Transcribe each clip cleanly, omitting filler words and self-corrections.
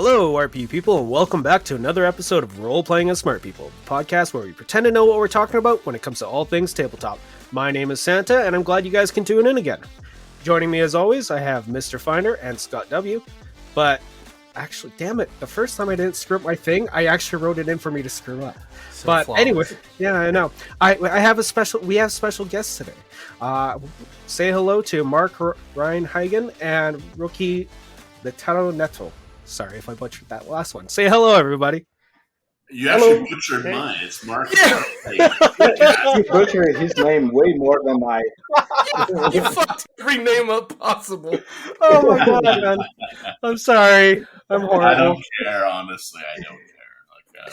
Hello, RP people, and welcome back to another episode of Role-Playing as Smart People, the podcast where we pretend to know what we're talking about when it comes to all things tabletop. My name is Santa, and I'm glad you guys can tune in again. Joining me as always, I have Mr. Finder and Scott W. But, actually, damn it, the first time I didn't screw up my thing, I actually wrote it in for me to screw up. So but flawless. anyway, yeah, I know. We have special guests today. Say hello to Mark Rein-Hagen and Roque Lattaro-Neto. Sorry if I butchered that last one. Say hello, everybody. You actually butchered mine. It's Mark. Yeah. You butchered his name way more than I. You fucked every name up possible. Oh my god, man. I'm sorry. I'm horrible. I don't care, honestly. I don't care.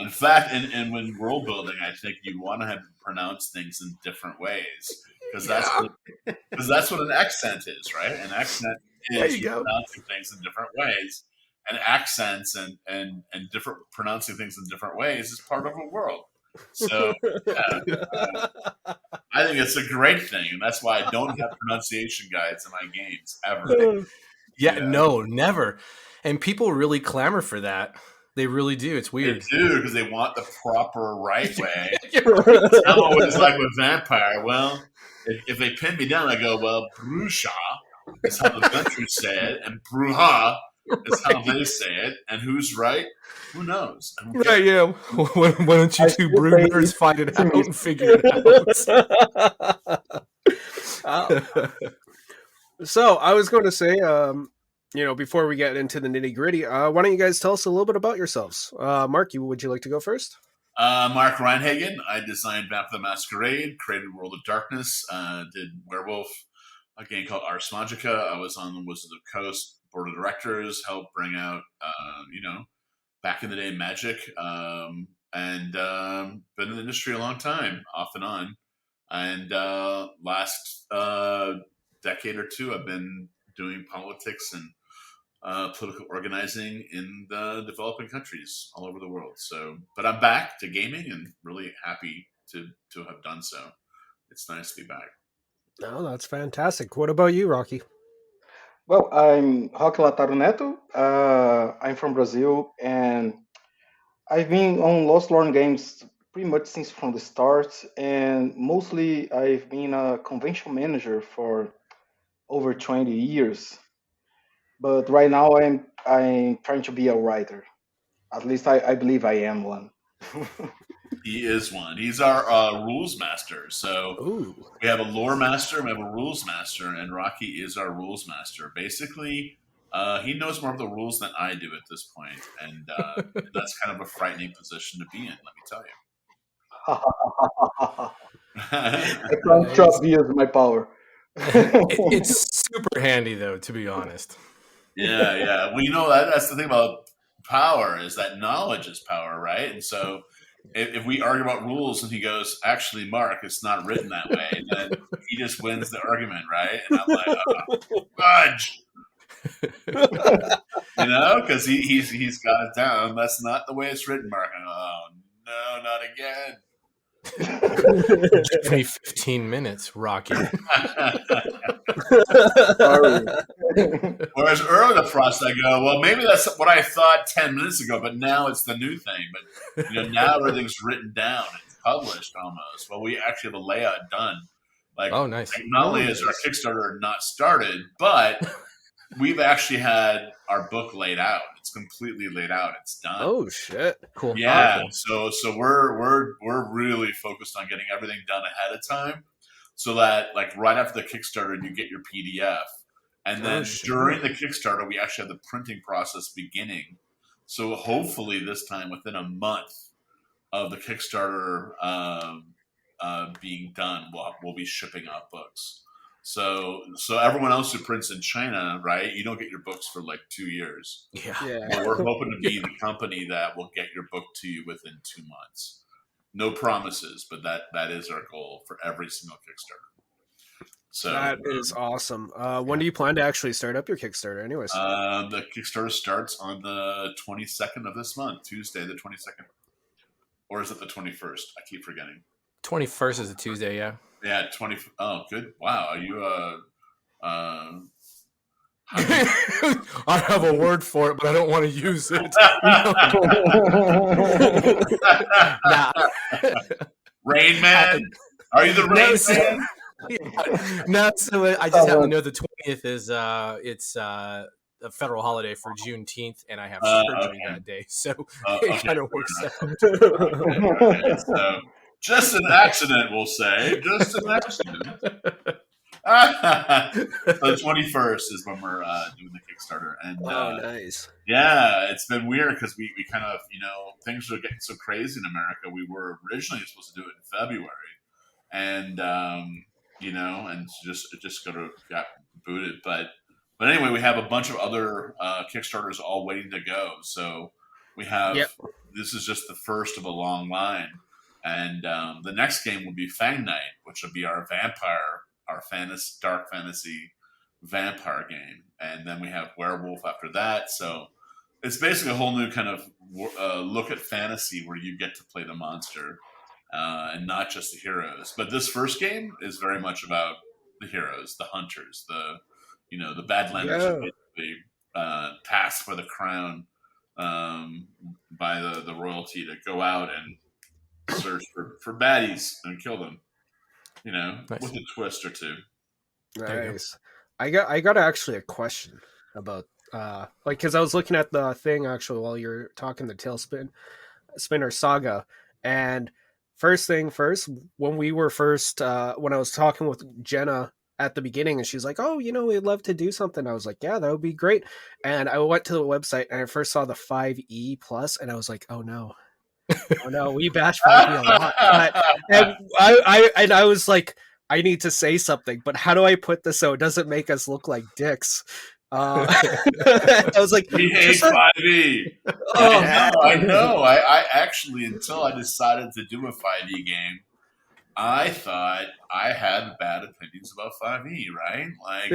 In fact, and when world building, I think you want to have to pronounce things in different ways because that's what an accent is, right? An accent is you pronouncing things in different ways, and accents and different pronouncing things in different ways is part of a world. So I think it's a great thing, and that's why I don't have pronunciation guides in my games ever. No, never. And people really clamor for that. They really do. It's weird. They do because they want the proper right way. I'm always like with vampire. Well, if they pin me down, I go, well, Brusha is how the Ventures say it, and Bruja is how they say it. And who's right? Who knows? Right, yeah. Why don't you two brooders fight it out and figure it out? So, I was going to say, before we get into the nitty gritty, why don't you guys tell us a little bit about yourselves? Mark, would you like to go first? Mark Rein-Hagen. I designed Badlander Masquerade, created World of Darkness, did Werewolf, a game called Ars Magica. I was on the Wizards of the Coast board of directors, helped bring out, back in the day Magic, and been in the industry a long time, off and on. And last decade or two, I've been doing politics and political organizing in the developing countries all over the world. So, but I'm back to gaming and really happy to have done so. It's nice to be back. Oh, that's fantastic. What about you, Rocky? Well, I'm Roque Lattaro-Neto. I'm from Brazil, and I've been on Lost Lorne Games pretty much since from the start, and mostly I've been a convention manager for over 20 years. But right now I'm trying to be a writer. At least I believe I am one. He is one. He's our rules master. So we have a lore master, and we have a rules master, and Rocky is our rules master. Basically, he knows more of the rules than I do at this point, and that's kind of a frightening position to be in, let me tell you. I can't trust you as my power. It's super handy, though, to be honest. Yeah. Well, that's the thing about power is that knowledge is power, right? And so if we argue about rules and he goes, actually, Mark, it's not written that way, then he just wins the argument, right? And I'm like, fudge. Because he's got it down. That's not the way it's written, Mark. And, oh, no, not again. Give me 15 minutes, Rocky. Whereas early in the process, I go, well, maybe that's what I thought 10 minutes ago, but now it's the new thing. But now everything's written down, it's published almost. Well, we actually have a layout done. Nice. Not only is our Kickstarter not started, but we've actually had our book laid out. It's completely laid out. It's done. Oh shit! Cool. Yeah. So we're really focused on getting everything done ahead of time, so that right after the Kickstarter, you get your PDF, and then during the Kickstarter, we actually have the printing process beginning. So hopefully, this time within a month of the Kickstarter being done, we'll be shipping out books. So everyone else who prints in China, right? You don't get your books for 2 years. Yeah. But we're hoping to be the company that will get your book to you within 2 months. No promises, but that is our goal for every single Kickstarter. So that is awesome. When do you plan to actually start up your Kickstarter, anyways? The Kickstarter starts on the 22nd of this month, Tuesday, the 22nd, or is it the 21st? I keep forgetting. 21st is a Tuesday, yeah. Yeah, 20. Oh, good. Wow. Are you I have a word for it, but I don't want to use it. Nah. Rain Man? Are you the Rain Man? No, so I just happen to know the 20th is it's a federal holiday for Juneteenth, and I have surgery that day, so it kind of works out. Okay, so just an accident, we'll say. Just an accident. So the 21st is when we're doing the Kickstarter, and nice. Yeah, it's been weird because we kind of things are getting so crazy in America. We were originally supposed to do it in February, and and it just got booted. But anyway, we have a bunch of other Kickstarters all waiting to go. So we have this is just the first of a long line, and the next game will be Fang Night, which will be our dark fantasy vampire game, and then we have Werewolf after that. So it's basically a whole new kind of look at fantasy where you get to play the monster and not just the heroes. But this first game is very much about the heroes, the hunters, the Badlanders are basically tasked by the crown by the royalty to go out and search for baddies and kill them. Nice. With a twist or two. Nice. I got actually a question about because I was looking at the thing actually while you're talking the Tailspinner Saga, and first thing first, when we were when I was talking with Jenna at the beginning, and she's like, "Oh, we'd love to do something." I was like, "Yeah, that would be great." And I went to the website and I first saw the 5e plus, and I was like, "Oh no." Oh no, we bash 5e a lot. And I was like, I need to say something, but how do I put this so it doesn't make us look like dicks? I was like, we hate 5e. Oh no, I know. I actually, until I decided to do a 5e game, I thought I had bad opinions about 5e, right? Like,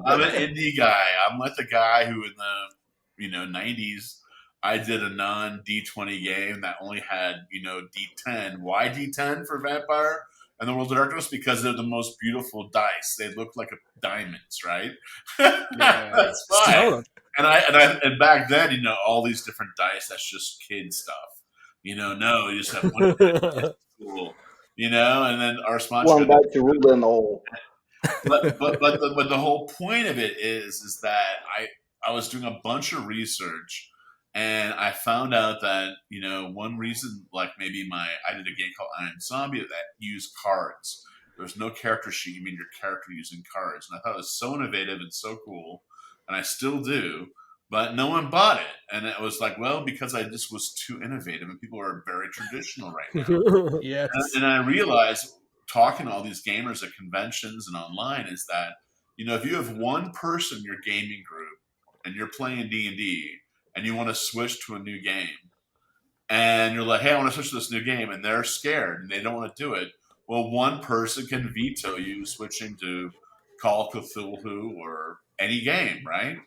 I'm an indie guy. I'm like the guy who in the 90s, I did a non-D20 game that only had, D10. Why D10 for Vampire and the World of Darkness? Because they're the most beautiful dice. They look like diamonds, right? That's fine. And back then, all these different dice, that's just kid stuff. No, you just have one cool. And then our sponsor. One dice to rule and all. But the whole point of it is that I was doing a bunch of research. And I found out that, one reason, like maybe I did a game called I Am Zombie that used cards. There's no character sheet. You made your character using cards. And I thought it was so innovative and so cool. And I still do. But no one bought it. And it was like, well, because I just was too innovative and people are very traditional right now. Yes. And I realized, talking to all these gamers at conventions and online, is that, if you have one person in your gaming group and you're playing D&D, and you want to switch to a new game, and you're like, hey, I want to switch to this new game, and they're scared, and they don't want to do it, well, one person can veto you switching to Call of Cthulhu or any game, right?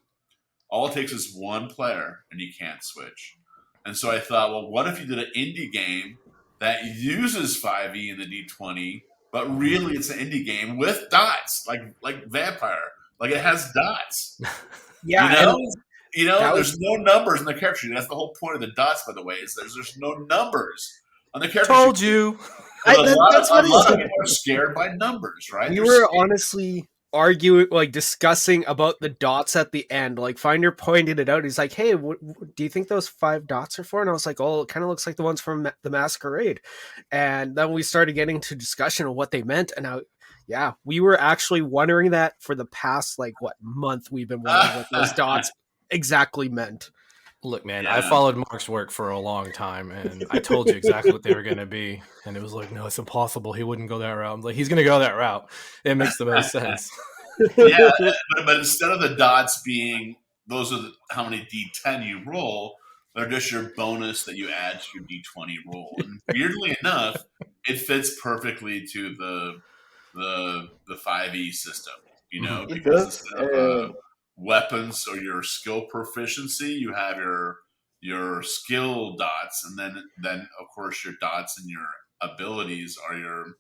All it takes is one player, and you can't switch. And so I thought, well, what if you did an indie game that uses 5e and the D20, but really it's an indie game with dots, like Vampire. Like, it has dots. Yeah, there's no numbers in the character sheet. That's the whole point of the dots, by the way, is there's no numbers on the character sheet. Told you. A lot of people are scared by numbers, right? We were honestly arguing, discussing about the dots at the end. Like, Finder pointed it out. He's like, hey, do you think those 5 dots are for? And I was like, oh, it kind of looks like the ones from the Masquerade. And then we started getting to discussion of what they meant. And we were actually wondering that for the past, month we've been wondering what those dots exactly meant. Look, man, I followed Mark's work for a long time, and I told you exactly what they were going to be. And it was like, no, it's impossible. He wouldn't go that route. I'm like, he's going to go that route. It makes the most sense. Yeah, but instead of the dots being, those are how many D10 you roll, they're just your bonus that you add to your D20 roll. And weirdly enough, it fits perfectly to the 5e system, because instead of weapons or your skill proficiency, you have your skill dots, and then of course your dots and your abilities are your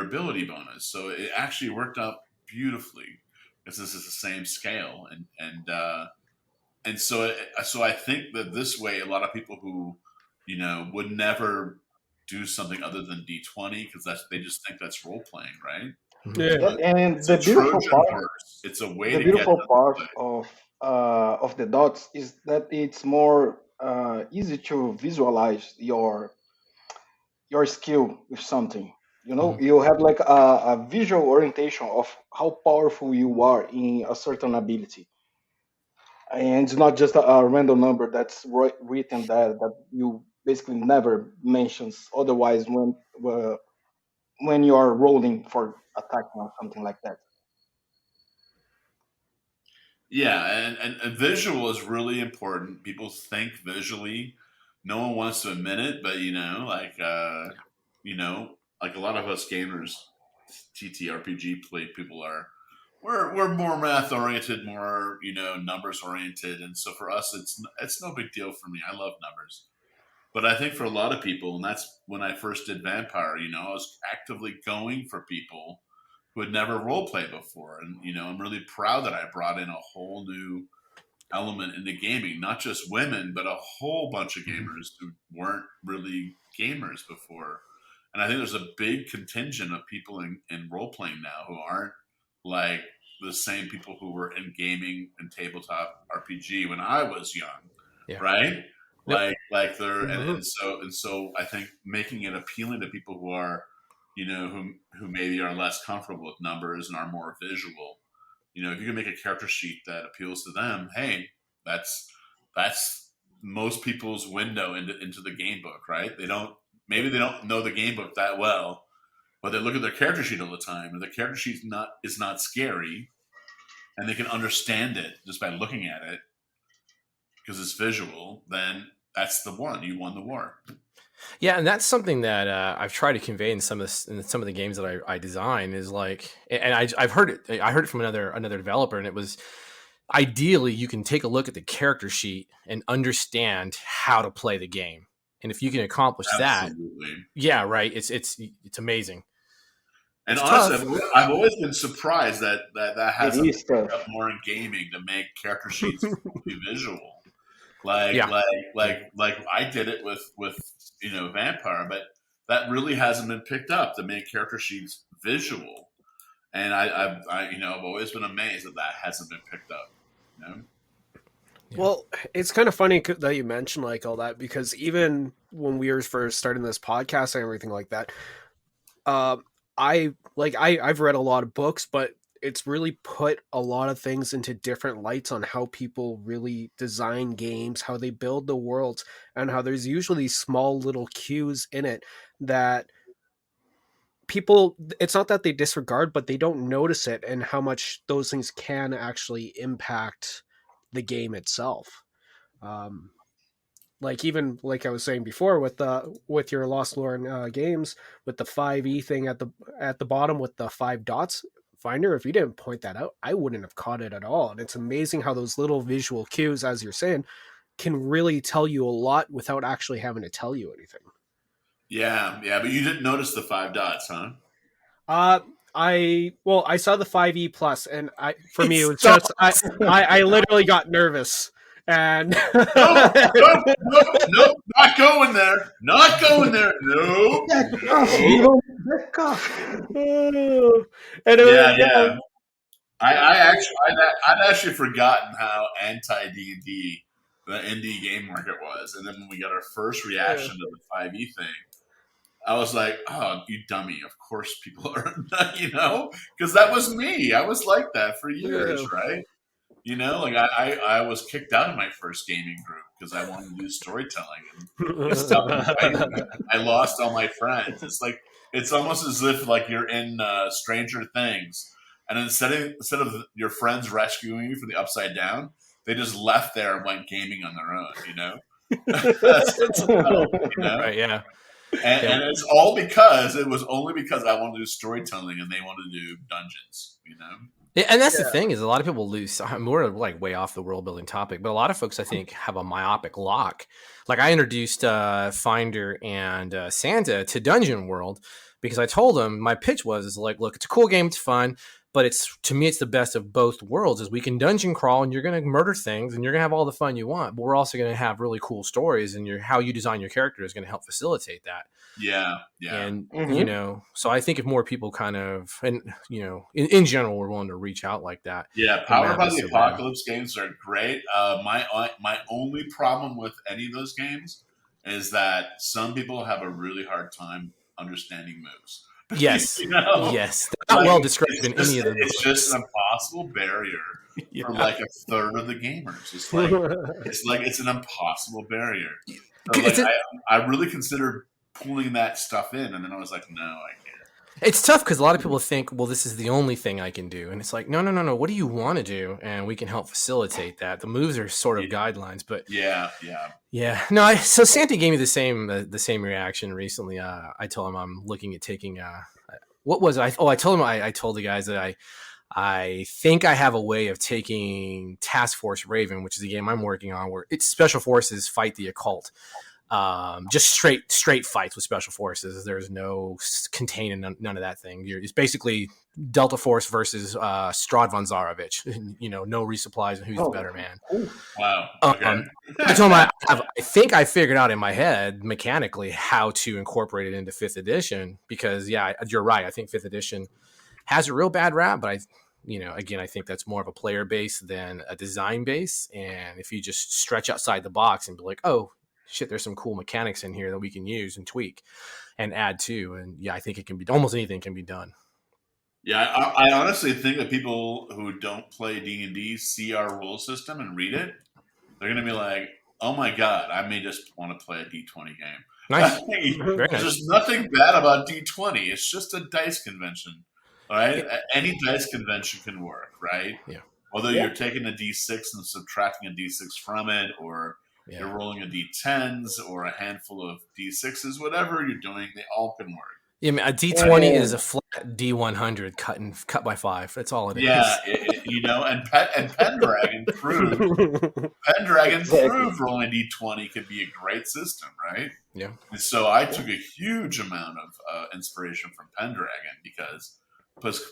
ability bonus. So it actually worked out beautifully. This is the same scale, and so I think that this way, a lot of people who would never do something other than D20 because they just think that's role playing, right? Yeah. But And it's the a beautiful Trojan part, horse. It's a way the to get beautiful them part to play. of the dots is that it's more easy to visualize your skill with something. You have like a visual orientation of how powerful you are in a certain ability, and it's not just a random number that's written there that you basically never mentions otherwise when you are rolling for attacking or something like that. Yeah, and visual is really important. People think visually. No one wants to admit it, but like a lot of us gamers, TTRPG play people are. We're more math oriented, more numbers oriented, and so for us, it's no big deal for me. I love numbers, but I think for a lot of people, and that's when I first did Vampire. I was actively going for people who had never role played before, and I'm really proud that I brought in a whole new element into gaming. Not just women, but a whole bunch of gamers who weren't really gamers before. And I think there's a big contingent of people in role playing now who aren't like the same people who were in gaming and tabletop RPG when I was young, right? Yep. Like they're and so I think making it appealing to people who are who maybe are less comfortable with numbers and are more visual. If you can make a character sheet that appeals to them, hey, that's most people's window into the game book, right? They don't know the game book that well, but they look at their character sheet all the time, and the character sheet is not scary, and they can understand it just by looking at it because it's visual. Then that's the one. You won the war. Yeah, and that's something that I've tried to convey in some of the games that I design is like, and I've heard it. I heard it from another developer, and it was ideally you can take a look at the character sheet and understand how to play the game, and if you can accomplish Absolutely. that, yeah, right. It's amazing. And it's honestly, I've always been surprised that hasn't is tough. picked up more in gaming to make character sheets fully visual. Like I did it with Vampire, but that really hasn't been picked up to make character sheets visual. And I've always been amazed that hasn't been picked up. Yeah. Well, it's kind of funny that you mentioned like all that, because even when we were first starting this podcast and everything like that, I've read a lot of books, but it's really put a lot of things into different lights on how people really design games, how they build the worlds, and how there's usually small little cues in it that people, it's not that they disregard, but they don't notice it, and how much those things can actually impact the game itself. Like even like I was saying before with your Lost Lore games, with the 5e thing at the bottom with the 5 dots finder, if you didn't point that out, I wouldn't have caught it at all. And it's amazing how those little visual cues, as you're saying, can really tell you a lot without actually having to tell you anything. Yeah, but you didn't notice the 5 dots, huh? I saw the 5e plus, and for me it was just I literally got nervous. And nope, not going there. Not going there. Nope. Back off. Yeah. I'd actually forgotten how anti D&D the indie game market was, and then when we got our first reaction to the 5e thing, I was like, "Oh, you dummy! Of course, people are, because that was me. I was like that for years, right? Like I was kicked out of my first gaming group because I wanted to do storytelling and stuff. I lost all my friends. It's almost as if like you're in Stranger Things, and instead of your friends rescuing you from the Upside Down, they just left there and went gaming on their own. Right? Yeah. And it's all because it was only because I wanted to do storytelling and they wanted to do dungeons. Yeah, and that's the thing is a lot of people lose. We're like way off the world building topic, but a lot of folks I think have a myopic lock. Like I introduced Finder and Santa to Dungeon World because I told them my pitch was like, look, it's a cool game, it's fun, but it's, to me, it's the best of both worlds. Is we can dungeon crawl and you're going to murder things and you're going to have all the fun you want, but we're also going to have really cool stories, and how you design your character is going to help facilitate that. Yeah. And Mhm. so I think if more people kind of, and in general, we're willing to reach out like that. Yeah, the Powered map by is the so big. Apocalypse games are great. My only problem with any of those games is that some people have a really hard time understanding moves. Yes, You know, yes, they're not like well described in any of the it's just books. an impossible barrier Yeah. for like a third of the gamers. It's an impossible barrier. So like It's I really considered pulling that stuff in, and then I was like, no, I can't. It's tough because a lot of people think, well, this is the only thing I can do. And it's like, no. What do you want to do? And we can help facilitate that. The moves are sort of guidelines, but Yeah. no, so Santa gave me the same reaction recently. I told him I'm looking at taking, what was I? Oh, I told him, I told the guys that I think I have a way of taking Task Force Raven, which is a game I'm working on, where it's special forces fight the occult. Just straight fights with special forces. There's no containing, none of that thing. It's basically Delta Force versus Strad von Zarovich. No resupplies and who's the better man. Cool. Wow. Okay. I told him I think I figured out in my head mechanically how to incorporate it into 5th edition, because you're right. I think 5th edition has a real bad rap, but again, I think that's more of a player base than a design base. And if you just stretch outside the box and be like, oh shit, there's some cool mechanics in here that we can use and tweak and add to. And I think it can be, almost anything can be done. Yeah, I honestly think that people who don't play D&D see our rule system and read it, they're going to be like, oh my god, I may just want to play a D20 game. Nice. Very nice. There's nothing bad about D20. It's just a dice convention, right? Any dice convention can work, right? Yeah. Whether you're taking a D6 and subtracting a D6 from it, or you're rolling a D10s or a handful of D6s, whatever you're doing, they all can work. Yeah, I mean, a D20 is a flat D100 cut by 5. That's all it is. Yeah, and Pendragon proved rolling D20 could be a great system, right? Yeah. And so I took a huge amount of inspiration from Pendragon because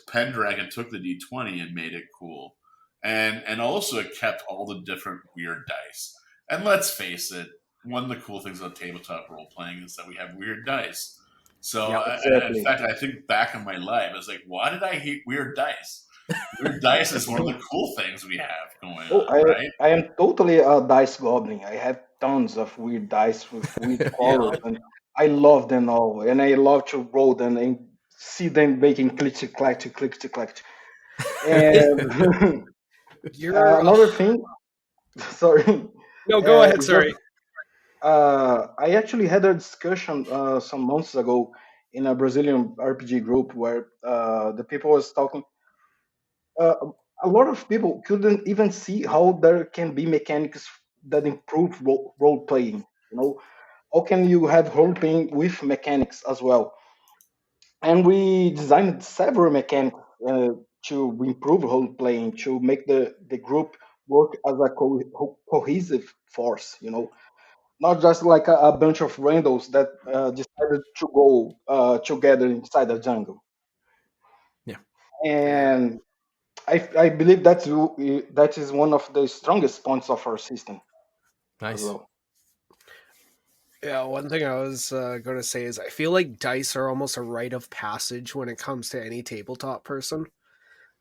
Pendragon took the D20 and made it cool, and also it kept all the different weird dice. And let's face it, one of the cool things about tabletop role playing is that we have weird dice. So, in fact, I think back in my life, I was like, why did I hate weird dice? Weird dice is one of the cool things we have going on, right? I am totally a dice goblin. I have tons of weird dice with weird colors, and I love them all. And I love to roll them and see them making click to clack. And another thing, sorry. No, go ahead. Sorry. I actually had a discussion some months ago in a Brazilian RPG group where the people was talking. A lot of people couldn't even see how there can be mechanics that improve role playing. How can you have role playing with mechanics as well? And we designed several mechanics to improve role playing, to make the group work as a cohesive force. Not just like a bunch of randos that decided to go together inside the jungle. Yeah. And I believe that is one of the strongest points of our system. Nice. Well. Yeah, one thing I was going to say is I feel like dice are almost a rite of passage when it comes to any tabletop person.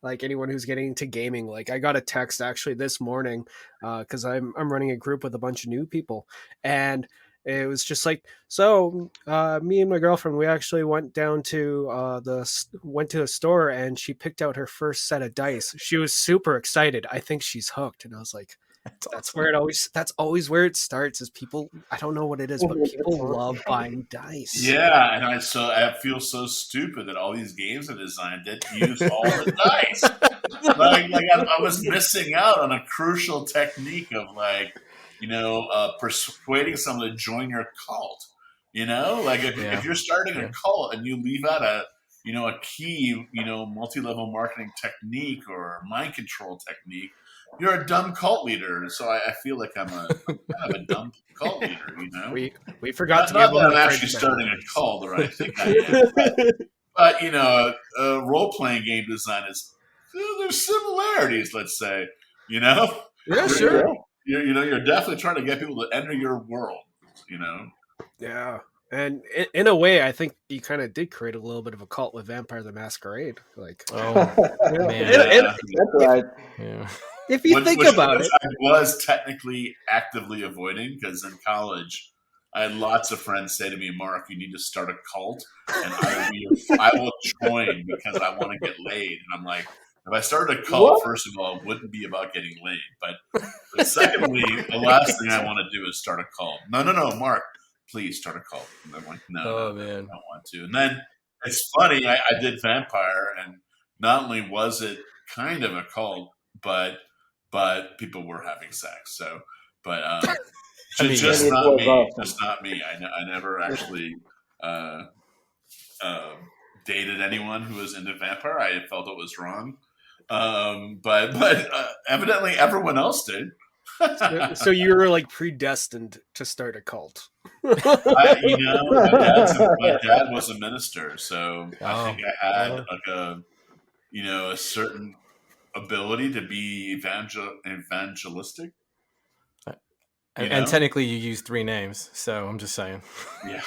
Like anyone who's getting into gaming. Like I got a text actually this morning because I'm running a group with a bunch of new people, and it was just like, so me and my girlfriend, we actually went down to went to a store and she picked out her first set of dice. She was super excited. I think she's hooked, and I was like, that's always where it starts. Is people, I don't know what it is, but people love buying dice. Yeah, and I feel so stupid that all these games I designed didn't use all the dice. like I was missing out on a crucial technique of persuading someone to join your cult. If you're starting a cult and you leave out a key multi-level marketing technique or mind control technique, you're a dumb cult leader. So I feel like I'm kind of a dumb cult leader. We forgot to not that I'm actually starting a cult, or I think I am. But role playing game design is there's similarities, let's say. You know, Yeah, you're, sure. you're definitely trying to get people to enter your world. You know, Yeah. And in a way, I think you kind of did create a little bit of a cult with Vampire the Masquerade. Like, Oh man, yeah. That's right. yeah. if you think about it, I was technically actively avoiding because in college, I had lots of friends say to me, "Mark, you need to start a cult, and I will join because I want to get laid." And I'm like, if I started a cult, What? first of all, it wouldn't be about getting laid, but secondly, the last thing I want to do is start a cult. No, Mark, please start a cult. And I'm like, no, Oh I man, don't want to. And then it's funny, I did Vampire, and not only was it kind of a cult, but people were having sex. So, but I mean, just It not was me. awesome. Just not me. I never actually uh, dated anyone who was into vampire. I felt it was wrong. But evidently everyone else did. so you were like predestined to start a cult. My dad was a minister, so I think I had like a certain ability to be evangelistic. and technically you used 3 names, so I'm just saying. Yeah.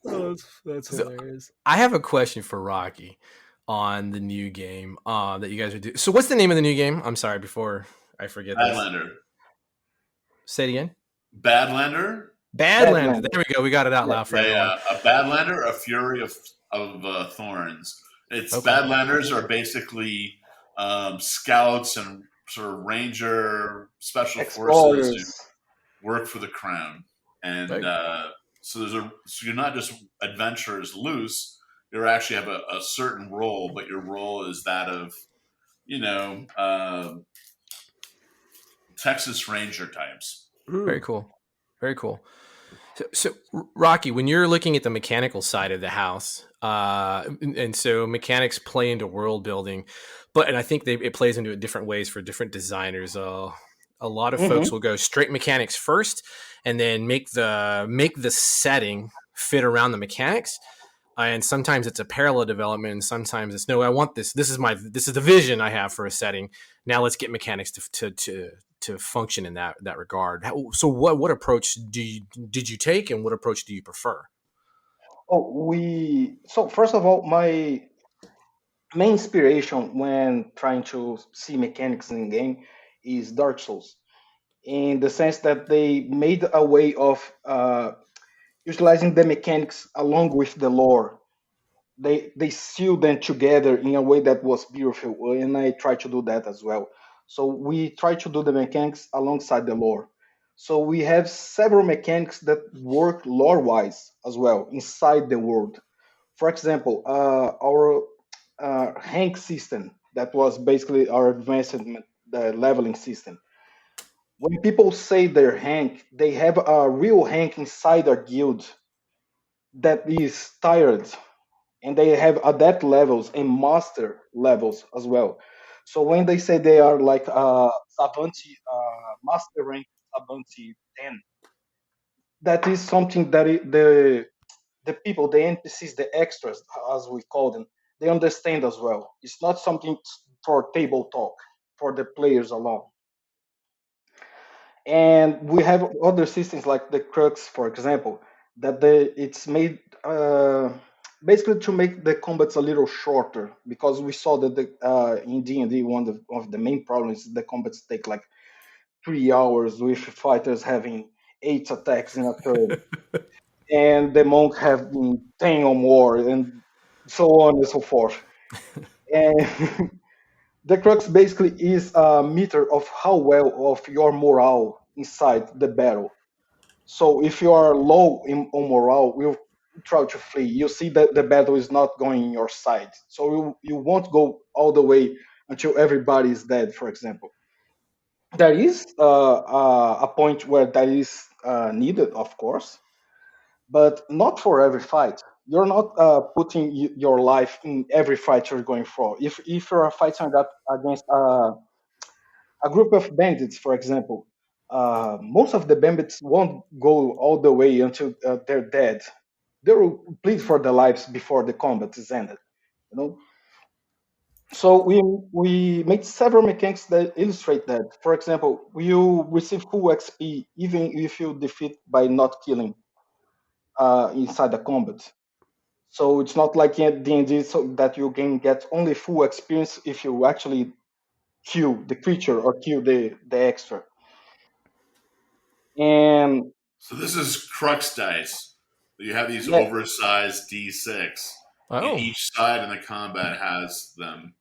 Oh, that's hilarious. I have a question for Rocky on the new game that you guys are doing. So what's the name of the new game? I'm sorry, before I forget this. Badlander. Say it again. Badlander. Badlander. There we go. We got it out loud for everyone. A Badlander, a Fury of Thorns. It's Okay. Badlanders are basically scouts and sort of ranger special forces who Explorers. work for the crown, and Right. so you're not just adventurers loose. You actually have a certain role, but your role is that of Texas Ranger types. Very cool. Very cool. So, Rocky, when you're looking at the mechanical side of the house, and so mechanics play into world building, and I think it plays into it different ways for different designers. A lot of folks will go straight mechanics first, and then make the setting fit around the mechanics. And sometimes it's a parallel development, and sometimes it's no. I want this. This is the vision I have for a setting. Now let's get mechanics to function in that regard. So what approach did you take, and what approach do you prefer? So first of all, my main inspiration when trying to see mechanics in game is Dark Souls, in the sense that they made a way of utilizing the mechanics along with the lore. They sealed them together in a way that was beautiful, and I try to do that as well. So we try to do the mechanics alongside the lore. So we have several mechanics that work lore wise as well inside the world. For example, our rank system, that was basically our advancement, the leveling system. When people say their rank, they have a real rank inside a guild that is tired, and they have adept levels and master levels as well. So when they say they are like Savanti, master rank Savanti 10, that is something that the people, the NPCs, the extras, as we call them, they understand as well. It's not something for table talk for the players alone. And we have other systems like the Crux, for example, that it's made basically to make the combats a little shorter, because we saw that in D&D one of the main problems is the combats take like 3 hours with fighters having 8 attacks in a turn, and the monk having 10 or more, and so on and so forth. And the crux basically is a meter of how well of your morale inside the battle. So if you are low on morale, you try to flee. You see that the battle is not going in your side, so you won't go all the way until everybody is dead. For example, there is a point where that is needed, of course, but not for every fight. You're not putting your life in every fight you're going for. If you're fighting against a group of bandits, for example, most of the bandits won't go all the way until they're dead. they will plead for their lives before the combat is ended. You know. So we made several mechanics that illustrate that. For example, you receive full XP even if you defeat by not killing inside the combat. So it's not like in D&D so that you can get only full experience if you actually kill the creature or kill the extra. And So this is crux dice. You have these yeah, oversized D6, and Oh, each side in the combat has them,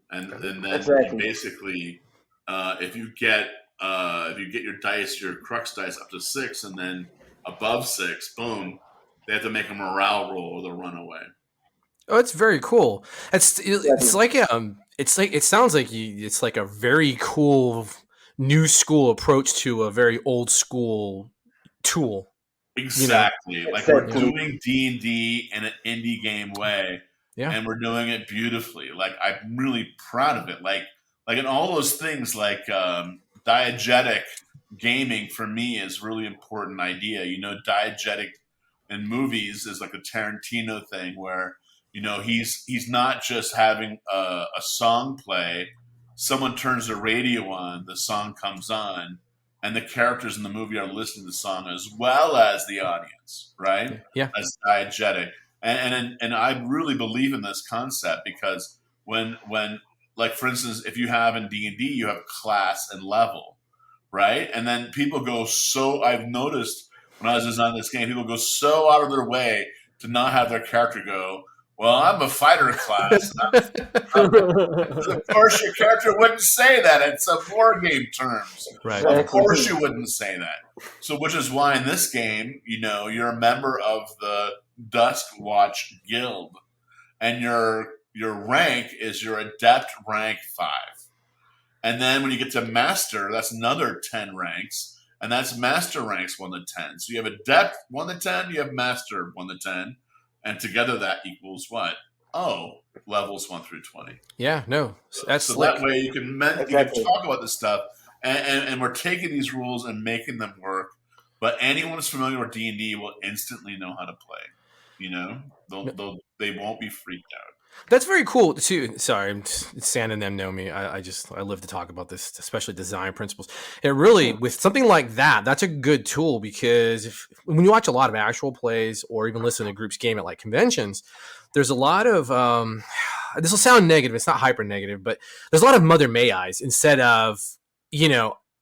and then you exactly. basically, if you get your dice, your crux dice up to 6, and then above 6, boom, they have to make a morale roll or they'll run away. oh, it's very cool. It's Exactly. like it sounds like it's like a very cool new school approach to a very old school tool. Exactly. Like we're Exactly. doing D&D in an indie game way, Yeah. and we're doing it beautifully. Like I'm really proud of it. Like in all those things, like diegetic gaming for me is really important idea. Diegetic in movies is like a Tarantino thing where he's not just having a song play. Someone turns the radio on, the song comes on, and the characters in the movie are listening to the song as well as the audience, right? Yeah. That's diegetic, and I really believe in this concept because when like for instance, if you have in D&D, you have class and level, right? And then people go so I've noticed when I was designing this game, people go so out of their way to not have their character go, well, I'm a fighter class. Of course, your character wouldn't say that. It's a board game terms. Right. Of Exactly. course, you wouldn't say that. So, which is why in this game, you're a member of the Dusk Watch Guild, and your rank is your Adept rank 5. And then when you get to Master, that's another 10 ranks, and that's Master ranks 1 to 10. So you have Adept 1 to 10, you have Master 1 to 10, and together that equals what? Oh, levels 1 through 20. Yeah. No, that's So slick. that way you can Exactly. talk about this stuff, and we're taking these rules and making them work. But anyone who's familiar with D&D will instantly know how to play. They won't be freaked out. That's very cool too. Sorry, Sand and them know me. I live to talk about this, especially design principles. It really, with something like that, that's a good tool because when you watch a lot of actual plays or even listen to groups game at like conventions, there's a lot of this will sound negative. It's not hyper negative, but there's a lot of Mother May I's instead of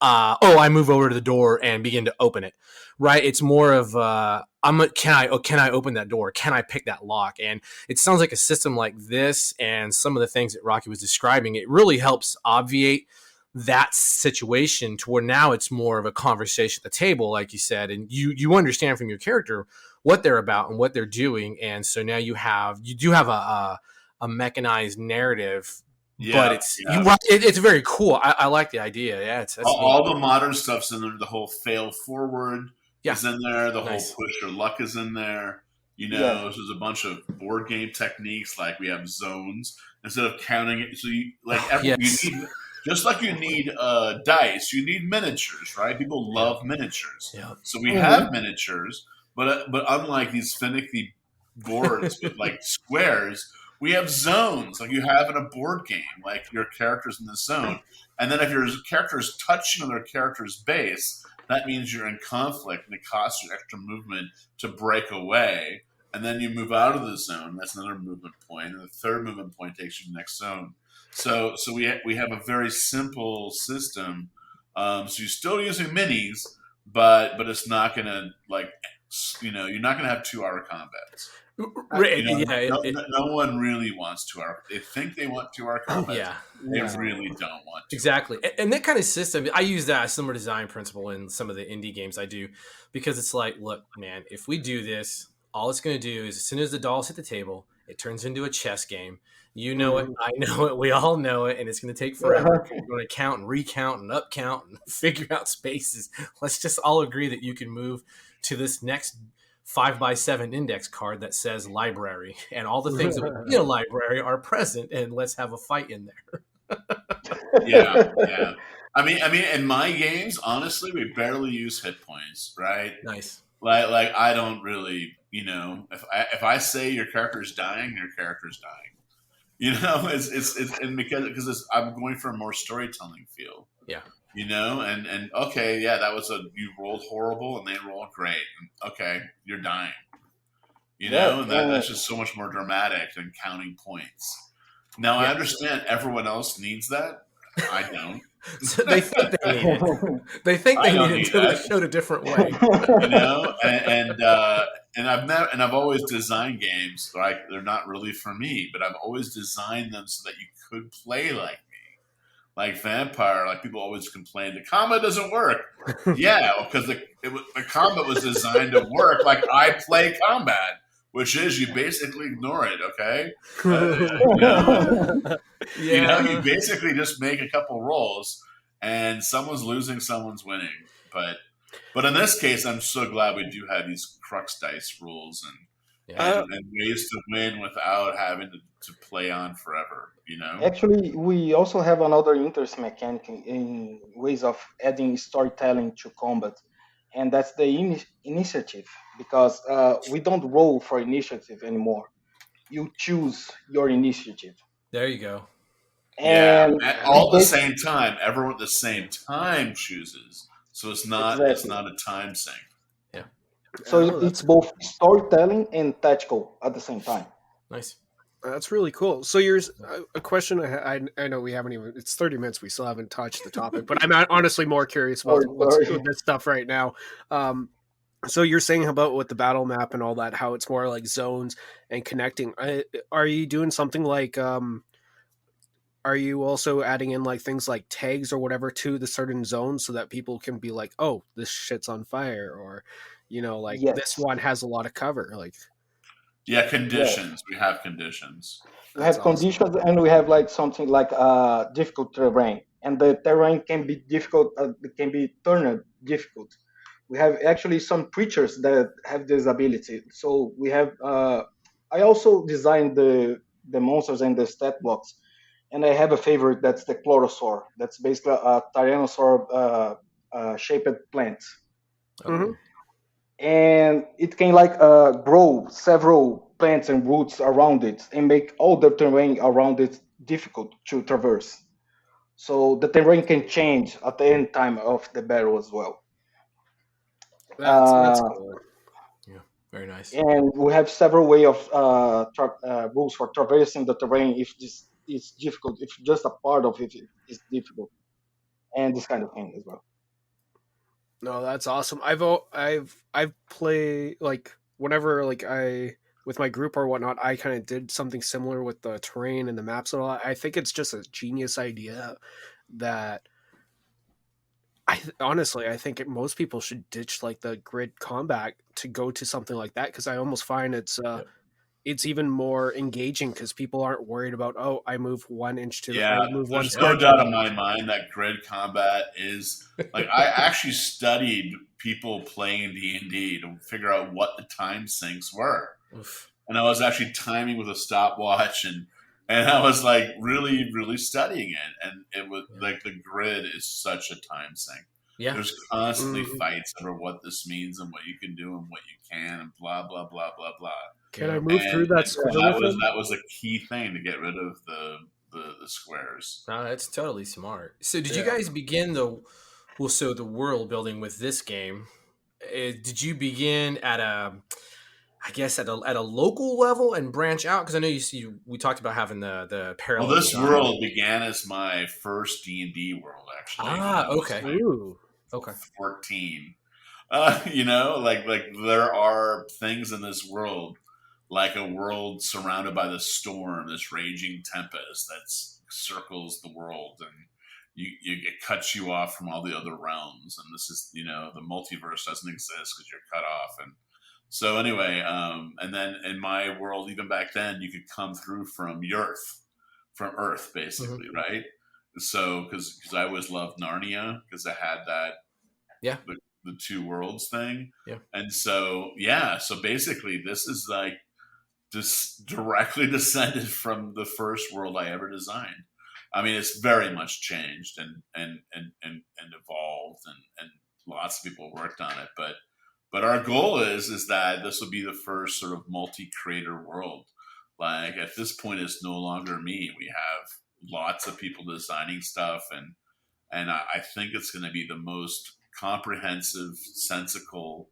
I move over to the door and begin to open it. Right? It's more of can I open that door? Can I pick that lock? And it sounds like a system like this and some of the things that Rocky was describing, it really helps obviate that situation to where now it's more of a conversation at the table, like you said, and you understand from your character what they're about and what they're doing, and so now you do have a mechanized narrative. Yeah, but it's very cool. I like the idea. Yeah, that's all the modern stuff's in there. The whole fail forward is in there. The Nice. whole push your luck is in there. There's a bunch of board game techniques like we have zones instead of counting it. So you need, just like you need dice, you need miniatures, right? People love miniatures. Yeah. So we have miniatures, but unlike these finicky boards with like squares, we have zones like you have in a board game, like your character's in the zone. And then if your character is touching another character's base, that means you're in conflict and it costs you extra movement to break away. And then you move out of the zone. That's another movement point. And the third movement point takes you to the next zone. So we have a very simple system. So you're still using minis, but it's not going to you're not going to have 2-hour combats. No one really wants 2-hour. They think they want 2-hour combat. Yeah. They really don't want to. Exactly. And that kind of system, I use that similar design principle in some of the indie games I do, because it's like, look, man, if we do this, all it's going to do is as soon as the dolls hit the table, it turns into a chess game. You know it. I know it. We all know it. And it's going to take forever. We're going to count and recount and up count and figure out spaces. Let's just all agree that you can move to this next 5x7 index card that says library, and all the things that would be a library are present, and let's have a fight in there. Yeah. I mean, in my games, honestly, we barely use hit points, right? Nice. like I don't really, if I say your character's dying, your character's dying. It's and because I'm going for a more storytelling feel. Yeah. And okay, yeah, you rolled horrible and they rolled great. And, okay, you're dying. And that's just so much more dramatic than counting points. Now I understand everyone else needs that. I don't. So they think they need it. They think they need it until they showed a different way. And I've always designed games like they're not really for me, but I've always designed them so that you could play like me, like Vampire. Like people always complain the combat doesn't work. Yeah, because the combat was designed to work like I play combat, which is you basically ignore it. Okay, you basically just make a couple rolls, and someone's losing, someone's winning, But in this case, I'm so glad we do have these crux dice rules and ways to win without having to play on forever. Actually, we also have another interest mechanic in ways of adding storytelling to combat, and that's the initiative. Because we don't roll for initiative anymore. You choose your initiative. There you go. And all at the same time, everyone at the same time chooses. So it's not a time sync. Yeah. So it's both storytelling and tactical at the same time. Nice. That's really cool. So here's a question. I know we haven't even. It's 30 minutes. We still haven't touched the topic, but I'm honestly more curious about what's with this stuff right now. So you're saying about with the battle map and all that, how it's more like zones and connecting. Are you doing something like? Are you also adding in like things like tags or whatever to the certain zones so that people can be like, oh, this shit's on fire, or this one has a lot of cover, like. Yeah, conditions. Yeah. We have conditions. We have conditions, and we have like something like difficult terrain, and the terrain can be difficult. It can be turned difficult. We have actually some creatures that have this ability. So we have. I also designed the monsters and the stat blocks, and I have a favorite that's the Chlorosaur. That's basically a Tyrannosaur shaped plant. Mm-hmm. And it can grow several plants and roots around it and make all the terrain around it difficult to traverse. So the terrain can change at the end time of the battle as well. That's cool. Yeah, very nice. And we have several way of rules for traversing the terrain if this is difficult, if just a part of it is difficult, and this kind of thing as well. No, that's awesome. I've played whenever with my group or whatnot, I kind of did something similar with the terrain and the maps and all that. I think it's just a genius idea that I think most people should ditch the grid combat to go to something like that, because I almost find it's even more engaging because people aren't worried about, oh, I move 1 inch to the right, move one. There's no doubt in my mind that grid combat is I actually studied people playing D&D to figure out what the time sinks were. Oof. And I was actually timing with a stopwatch and I was really, really studying it. And it was the grid is such a time sink. Yeah. There's constantly fights over what this means and what you can do and what you can and blah, blah, blah, blah, blah. Can I move through that square? That was a key thing to get rid of the squares. No, that's totally smart. So did you guys begin the world building with this game? Did you begin at a local level and branch out? Because I know we talked about having the parallel. Well, this world began as my first D&D world, actually. Okay. Ooh. Okay. 14. There are things in this world, like a world surrounded by the storm, this raging tempest that circles the world, and it cuts you off from all the other realms. And this is, the multiverse doesn't exist because you're cut off. And so anyway, and then in my world, even back then, you could come through from Earth, basically, right? So, because I always loved Narnia, because it had that, the two worlds thing. Yeah. And so, so basically this is just directly descended from the first world I ever designed. I mean, it's very much changed and evolved, and lots of people worked on it, but But our goal is that this will be the first sort of multi-creator world. Like at this point, it's no longer me. We have lots of people designing stuff, and I think it's going to be the most comprehensive, sensical,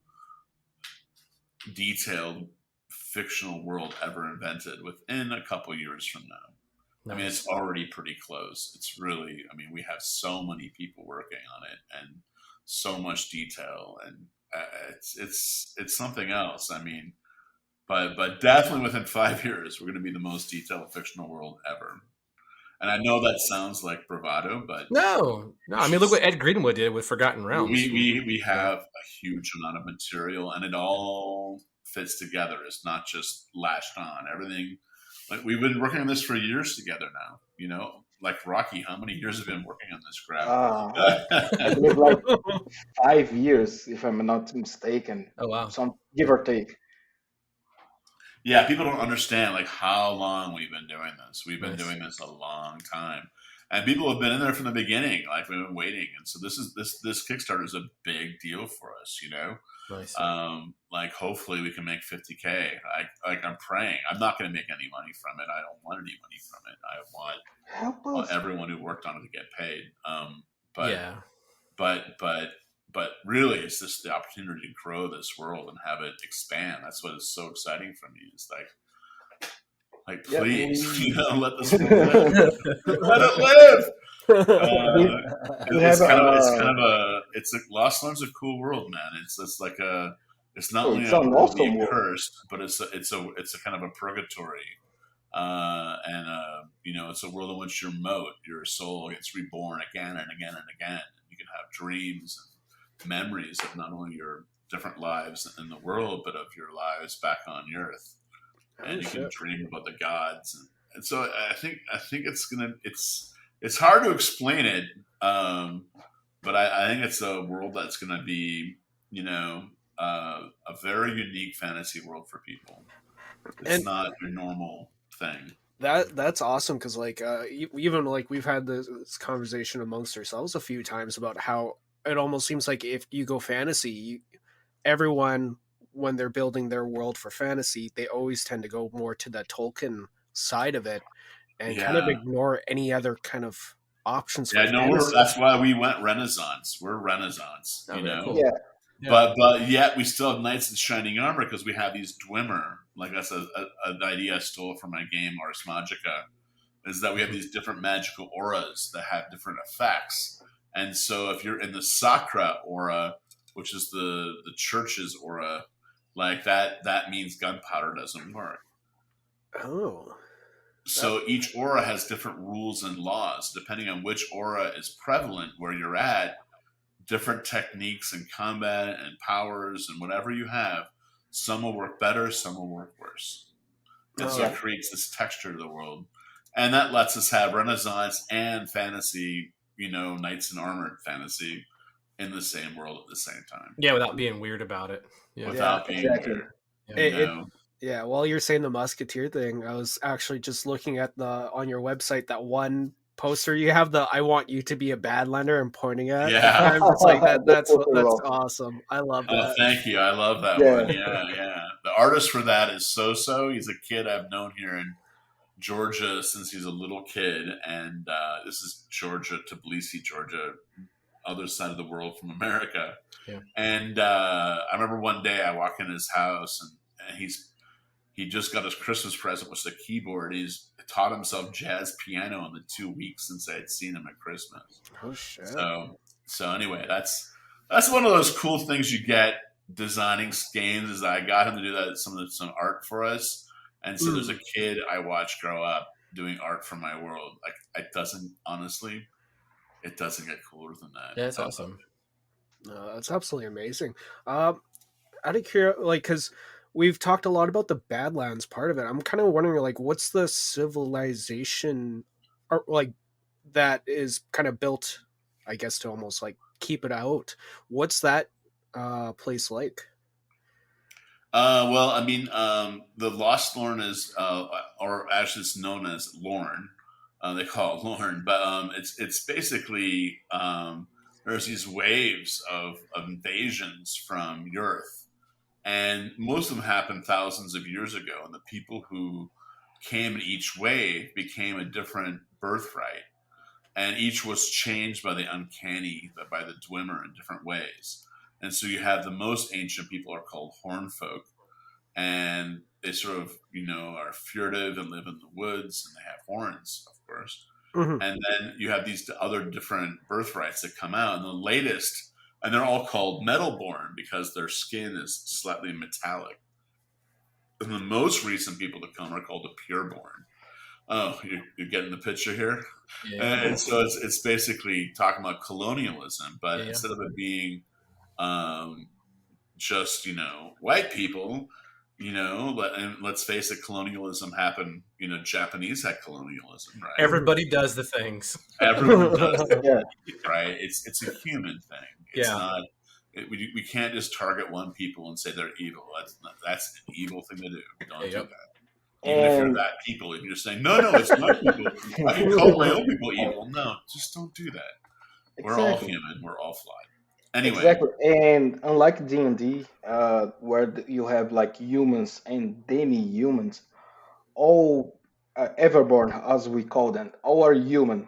detailed fictional world ever invented within a couple years from now. Nice. I mean, it's already pretty close. It's really, I mean, we have so many people working on it and so much detail, and it's something else. I mean, but definitely within 5 years, we're going to be the most detailed fictional world ever. And I know that sounds like bravado, but No. I mean, look what Ed Greenwood did with Forgotten Realms. we have a huge amount of material, and it all fits together. It's not just latched on. Everything, like we've been working on this for years together now. You know, like Rocky, how many years have you been working on this crap? I believe like 5 years, if I'm not mistaken. Oh wow! Some give or take. Yeah, people don't understand like how long we've been doing this. We've been Nice. doing this a long time, and people have been in there from the beginning. Like we've been waiting, and so this Kickstarter is a big deal for us. You know, Nice. like hopefully we can make 50K. I'm praying. I'm not going to make any money from it. I don't want any money from it. I Help want us. everyone who worked on it to get paid. Yeah. But really, it's just the opportunity to grow this world and have it expand. That's what is so exciting for me. It's like Yeah, please, we- let this world live. Let it live. It's a Lost Arm's a cool world, man. It's like it's not only it's a an world awesome being world. cursed, but it's a kind of a purgatory. It's a world in which your soul gets reborn again and again and again. You can have dreams and memories of not only your different lives in the world, but of your lives back on the earth. And you can dream about the gods. And so I think it's hard to explain it. But I think it's a world that's going to be, a very unique fantasy world for people. It's not your normal thing. That's awesome because even like we've had this conversation amongst ourselves a few times about how it almost seems like if you go fantasy, everyone when they're building their world for fantasy, they always tend to go more to the Tolkien side of it and kind of ignore any other kind of options. Yeah, that's why we went Renaissance. We're Renaissance, Cool. Yeah. But yet we still have knights in shining armor because we have these Dwemer. Like that's an idea I stole from my game Ars Magica, is that we have these different magical auras that have different effects. And so if you're in the Sacra aura, which is the church's aura, like that means gunpowder doesn't work. Oh. So each aura has different rules and laws. Depending on which aura is prevalent where you're at, different techniques and combat and powers and whatever you have, some will work better, some will work worse. And so it creates this texture to the world. And that lets us have Renaissance and fantasy, knights in armored fantasy in the same world at the same time. Yeah, without being weird about it. Yeah. Without being weird. Yeah, while you're saying the Musketeer thing, I was actually just looking at on your website that one poster you have, the "I want you to be a Badlander" and pointing at. Yeah, I'm just like that's awesome. I love that. Oh, thank you. I love that one. Yeah. The artist for that is So. He's a kid I've known here in Georgia since he's a little kid, and this is Georgia, Tbilisi, Georgia, other side of the world from America. Yeah. And I remember one day I walk in his house, and he just got his Christmas present, which is a keyboard. He's taught himself jazz piano in the 2 weeks since I had seen him at Christmas. Oh shit! So anyway, that's one of those cool things you get designing games. Is I got him to do that some art for us, and so there's a kid I watched grow up doing art for my world. Like it doesn't get cooler than that. Yeah, that's awesome. No, that's absolutely amazing. Out of curiosity, because we've talked a lot about the Badlands part of it. I'm kind of wondering, what's the civilization, or that is kind of built, I guess, to almost keep it out. What's that place like? Well, I mean, the Lost Lorne is, or actually it's known as Lorne. They call it Lorne, but it's basically there's these waves of invasions from Earth. And most of them happened thousands of years ago. And the people who came in each wave became a different birthright. And each was changed by the uncanny, by the Dwemer in different ways. And so you have the most ancient people are called horn folk. And they sort of, are furtive and live in the woods, and they have horns, of course. Mhm. And then you have these other different birthrights that come out. And the latest, and they're all called metalborn because their skin is slightly metallic. And the most recent people to come are called the pureborn. Oh, you're getting the picture here? Yeah. And so it's basically talking about colonialism, but Yeah. instead of it being just, white people, and let's face it, colonialism happened, Japanese had colonialism, right? Everybody does the things. Everyone does it, Yeah. right? It's a human thing. It's not. We can't just target one people and say they're evil. That's an evil thing to do. Don't do that. Even if you're that people, if you're just saying no, it's my people. I can call my own people evil. No, just don't do that. We're all human. We're all flawed. Anyway. Exactly, and unlike D&D, where you have like humans and demi-humans, all everborn, as we call them, all are human.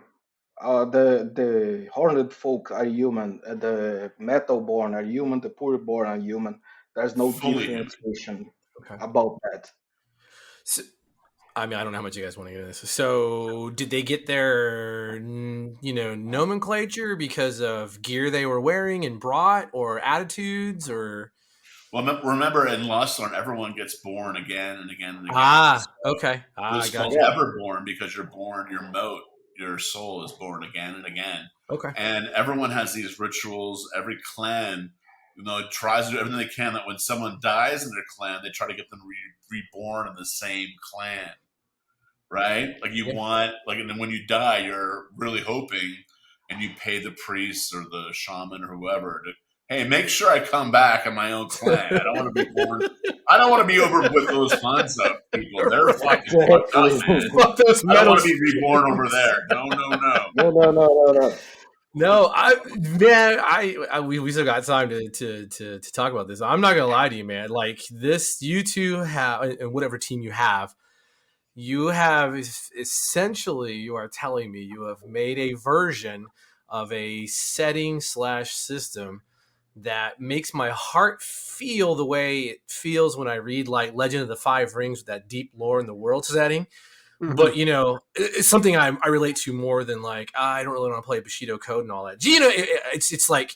The horned folk are human. The metalborn are human. The pureborn are human. There's no Fully differentiation about that. So, I mean, I don't know how much you guys want to get into this. So, did they get their, nomenclature because of gear they were wearing and brought, or attitudes, or? Well, remember in Lost Thorn, everyone gets born again and again and again. Okay. It's called Everborn because you're born, your mote, your soul is born again and again. Okay. And everyone has these rituals. Every clan, tries to do everything they can that when someone dies in their clan, they try to get them reborn in the same clan. Right? Like and then when you die, you're really hoping, and you pay the priest or the shaman or whoever to, hey, make sure I come back in my own clan. I don't want to be born. I don't want to be over with those Hansa people. They're fucking fucked up, man. Fuck those I don't want to be reborn over there. No. No, we still got time to talk about this. I'm not gonna lie to you, man. Like this, you two have, and whatever team you have essentially, you are telling me you have made a version of a setting / system that makes my heart feel the way it feels when I read like Legend of the Five Rings with that deep lore in the world setting. Mm-hmm. But it's something I relate to more than like I don't really want to play Bushido Code and all that. It's like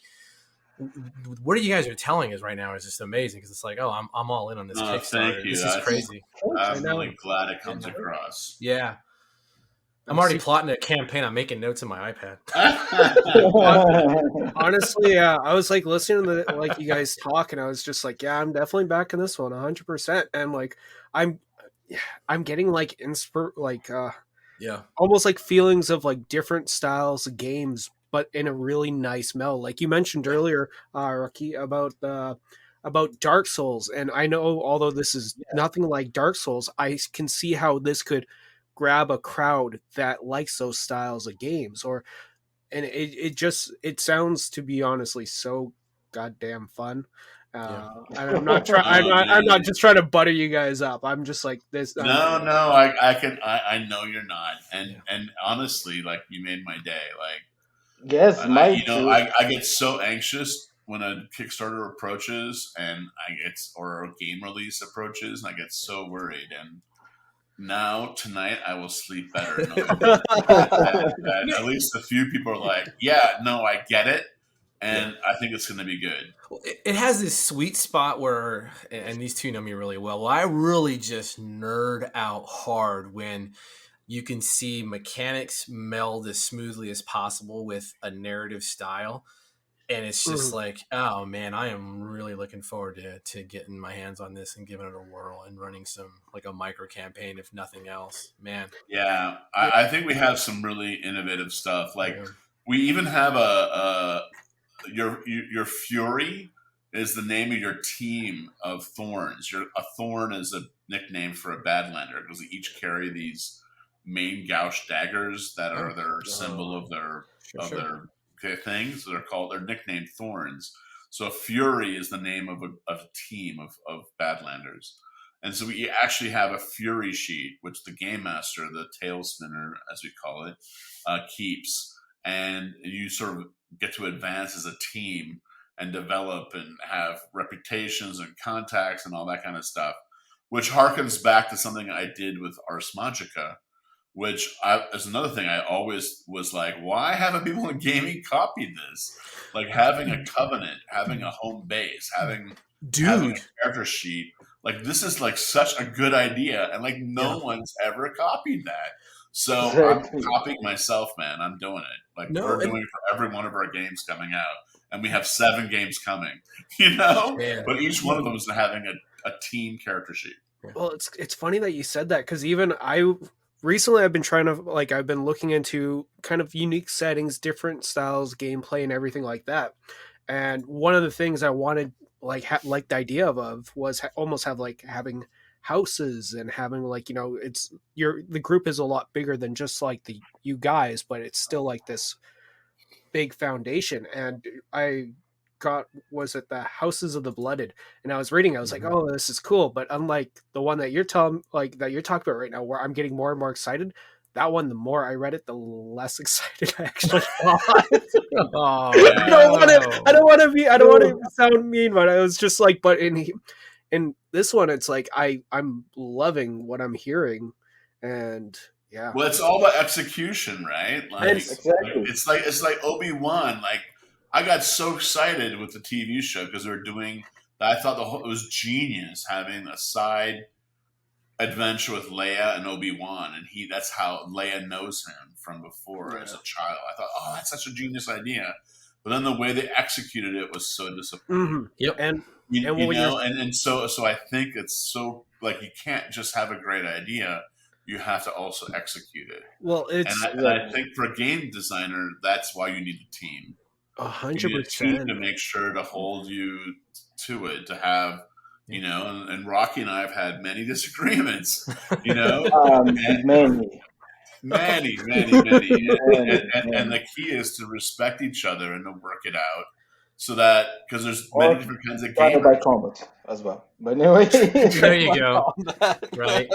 what you guys are telling us right now is just amazing because it's like, oh, I'm all in on this Kickstarter. Thank you. This is crazy. I'm really glad it comes across. Yeah. I'm already plotting a campaign. I'm making notes in my iPad. Honestly, yeah, I was like listening to you guys talk, and I was just like, yeah, I'm definitely backing this one 100%. And like, I'm getting like almost like feelings of like different styles of games, but in a really nice meld. Like you mentioned earlier, Rocky, about Dark Souls, and I know although this is nothing like Dark Souls, I can see how this could grab a crowd that likes those styles of games, and it sounds, to be honestly, so goddamn fun. I'm not just trying to butter you guys up. I'm just like this. No, I know you're not, and honestly, like you made my day. Like, yes, I get so anxious when a Kickstarter approaches, or a game release approaches, and I get so worried. And now tonight I will sleep better. And at least a few people are like, yeah, no, I get it. And I think it's going to be good. It has this sweet spot where, and these two know me really well, I really just nerd out hard when you can see mechanics meld as smoothly as possible with a narrative style. And it's just like, oh man, I am really looking forward to getting my hands on this and giving it a whirl and running like a micro campaign, if nothing else, man. Yeah, I think we have some really innovative stuff. Like we even have your Fury is the name of your team of thorns. A thorn is a nickname for a Badlander because they each carry these main gouge daggers that are their symbol of their things. They're nicknamed thorns. So a Fury is the name of a team of Badlanders. And so we actually have a Fury sheet, which the game master, the tail spinner, as we call it, keeps. And you sort of get to advance as a team and develop and have reputations and contacts and all that kind of stuff, which harkens back to something I did with Ars Magica, which is another thing I always was like, why haven't people in gaming copied this? Like having a covenant, having a home base, having a character sheet. Like this is like such a good idea, and like no one's ever copied that. So Exactly. I'm copying myself, man. I'm doing it. Like we're doing it for every one of our games coming out, and we have 7 games coming. You know, but each one of them is having a team character sheet. Well, it's funny that you said that, because even recently I've been trying to I've been looking into kind of unique settings, different styles, gameplay, and everything like that. And one of the things I wanted the idea of was almost have having houses and having it's the group is a lot bigger than just you guys, but it's still like this big foundation. And I got, was it the Houses of the Blooded, and I was reading, I was like, oh, this is cool. But unlike the one that you're talking about right now, where I'm getting more and more excited, that one, the more I read it, the less excited I actually got. I don't want to sound mean, but I was just like, but in this one, it's like I'm loving what I'm hearing, and yeah. Well, it's all about execution, right? Like, Exactly. It's like Obi-Wan. Like I got so excited with the TV show because they were doing. I thought it was genius having a side adventure with Leia and Obi-Wan, and that's how Leia knows him from before as a child. I thought, oh, that's such a genius idea. But then the way they executed it was so disappointing. Mm-hmm. Yep. And so I think it's so like you can't just have a great idea. You have to also execute it. Well, and I think for a game designer, that's why you need a team. 100% to make sure to hold you to it, to have, and Rocky and I have had many disagreements, many. And the key is to respect each other and to work it out, so that because there's many different kinds of games. By combat as well. But anyway, there you go. Right.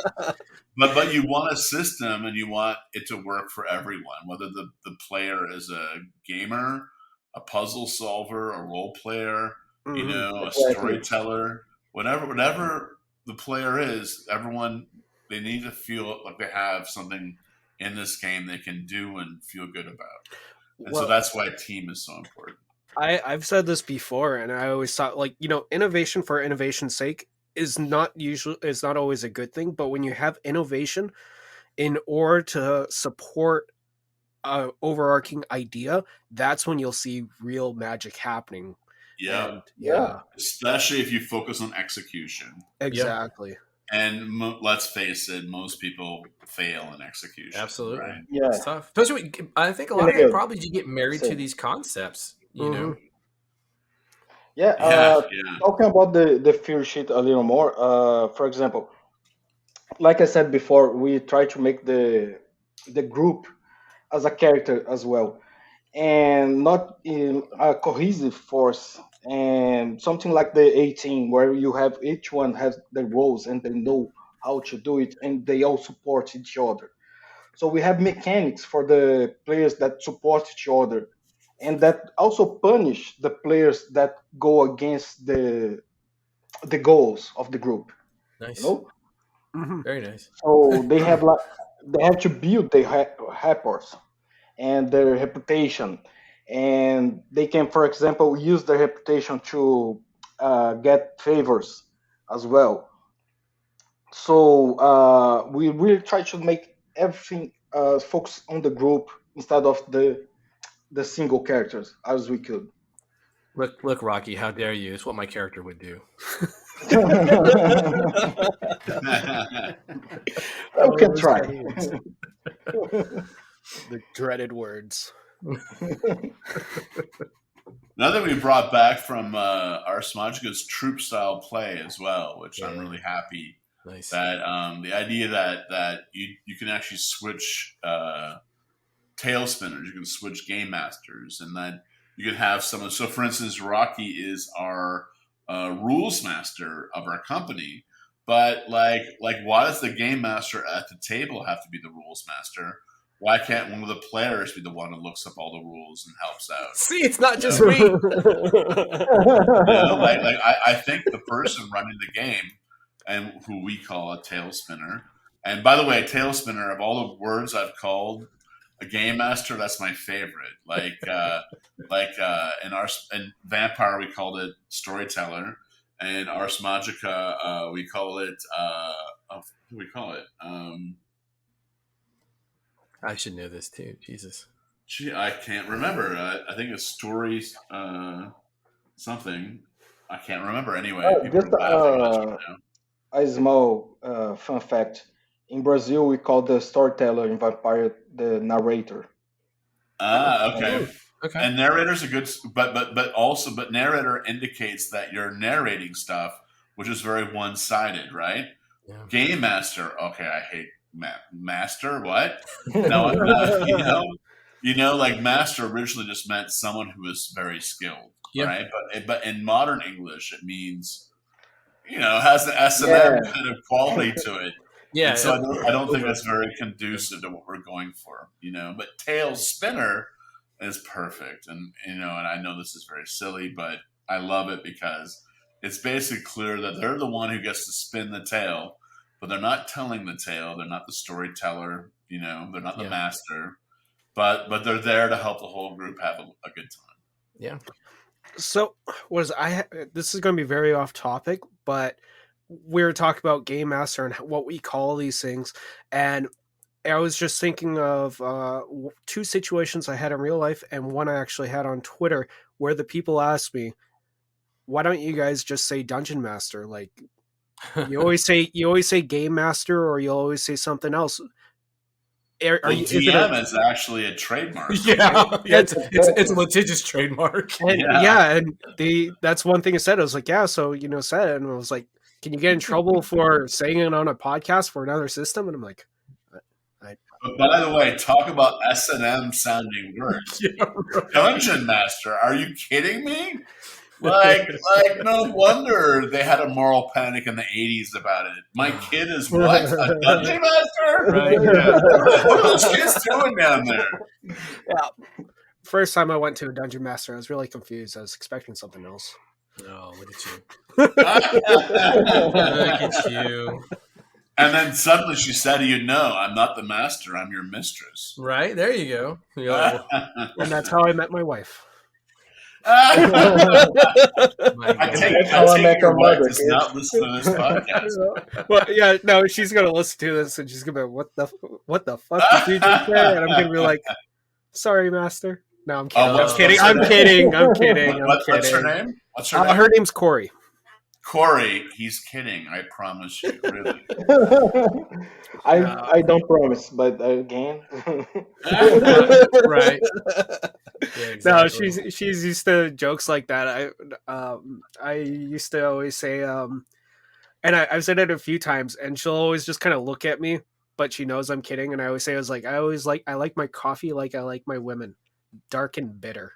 But you want a system, and you want it to work for everyone, whether the player is a gamer, a puzzle solver, a role player, a storyteller, whatever the player is, everyone, they need to feel like they have something in this game they can do and feel good about. And so that's why a team is so important. I've said this before, and I always thought, innovation for innovation's sake is not always a good thing. But when you have innovation in order to support a overarching idea, that's when you'll see real magic happening. Yeah. Especially if you focus on execution. Exactly. Yeah. And let's face it, most people fail in execution. Absolutely. Right? Yeah. It's tough. Especially, I think a lot of it probably you get married to these concepts, you know? Yeah. Talking about the fear sheet a little more, for example, like I said before, we try to make the group as a character as well, and not in a cohesive force, and something like the 18, where you have each one has their roles and they know how to do it, and they all support each other. So we have mechanics for the players that support each other, and that also punish the players that go against the goals of the group. Nice. Very nice. So they have to build their rapport and their reputation, and they can, for example, use their reputation to get favors as well. So we really try to make everything focus on the group instead of the single characters as we could. Look, Rocky, how dare you? It's what my character would do. We can try. The dreaded words. Another thing we brought back from Ars Magica's troop style play as well, which I'm really happy that the idea that you can actually switch tail spinners, you can switch game masters, and that You could have someone. So, for instance, Rocky is our rules master of our company. But why does the game master at the table have to be the rules master? Why can't one of the players be the one who looks up all the rules and helps out? See, it's not just me. I think the person running the game, and who we call a tail spinner. And by the way, a tail spinner, of all the words I've called a game master, that's my favorite. In Vampire we called it storyteller, and Ars Magica we call it what do we call it? I should know this too. Jesus. Gee, I can't remember. I think it's stories something. I can't remember anyway. Just a small fun fact. In Brazil, we call the storyteller in Vampire the narrator. Okay. Okay. And narrator's a good, but narrator indicates that you're narrating stuff, which is very one-sided, right? Yeah. Game master. Okay, I hate master. What? No, like master originally just meant someone who is very skilled, right? But in modern English, it means has the S&M kind of quality to it. Yeah. And so I don't think that's very conducive to what we're going for, But tail spinner is perfect, and and I know this is very silly, but I love it because it's basically clear that they're the one who gets to spin the tale, but they're not telling the tale. They're not the storyteller. They're not the master, but they're there to help the whole group have a good time. Yeah. So this is going to be very off topic, but we were talking about game master and what we call these things, and I was just thinking of two situations I had in real life and one I actually had on Twitter where the people asked me, why don't you guys just say dungeon master? Like you always say game master, or you always say something else. DM is actually a trademark. It's a litigious trademark. And that's one thing I said. I was like, said it, and I was like, can you get in trouble for saying it on a podcast for another system? And I'm like, but by the way, talk about S&M sounding words. Dungeon master, are you kidding me? Like no wonder they had a moral panic in the 80s about it. My kid is what? A dungeon master? Right. What are those kids doing down there? Yeah. First time I went to a dungeon master, I was really confused. I was expecting something else. Oh, look at you. Look at you. And then suddenly she said, I'm not the master, I'm your mistress. Right, there you go. And that's how I met my wife. I take your wife does not listen to this podcast. Well, no, she's gonna listen to this and she's gonna be like, what the fuck did you just say? And I'm gonna be like, sorry, master. No, I'm kidding. I'm kidding. What's her name? Her name's Corey. Corey, he's kidding. I promise you, really. I don't promise, but again, right. Yeah, exactly. No, she's used to jokes like that. I used to always say, and I've said it a few times, and she'll always just kind of look at me, but she knows I'm kidding. And I always say, I like my coffee like I like my women, dark and bitter.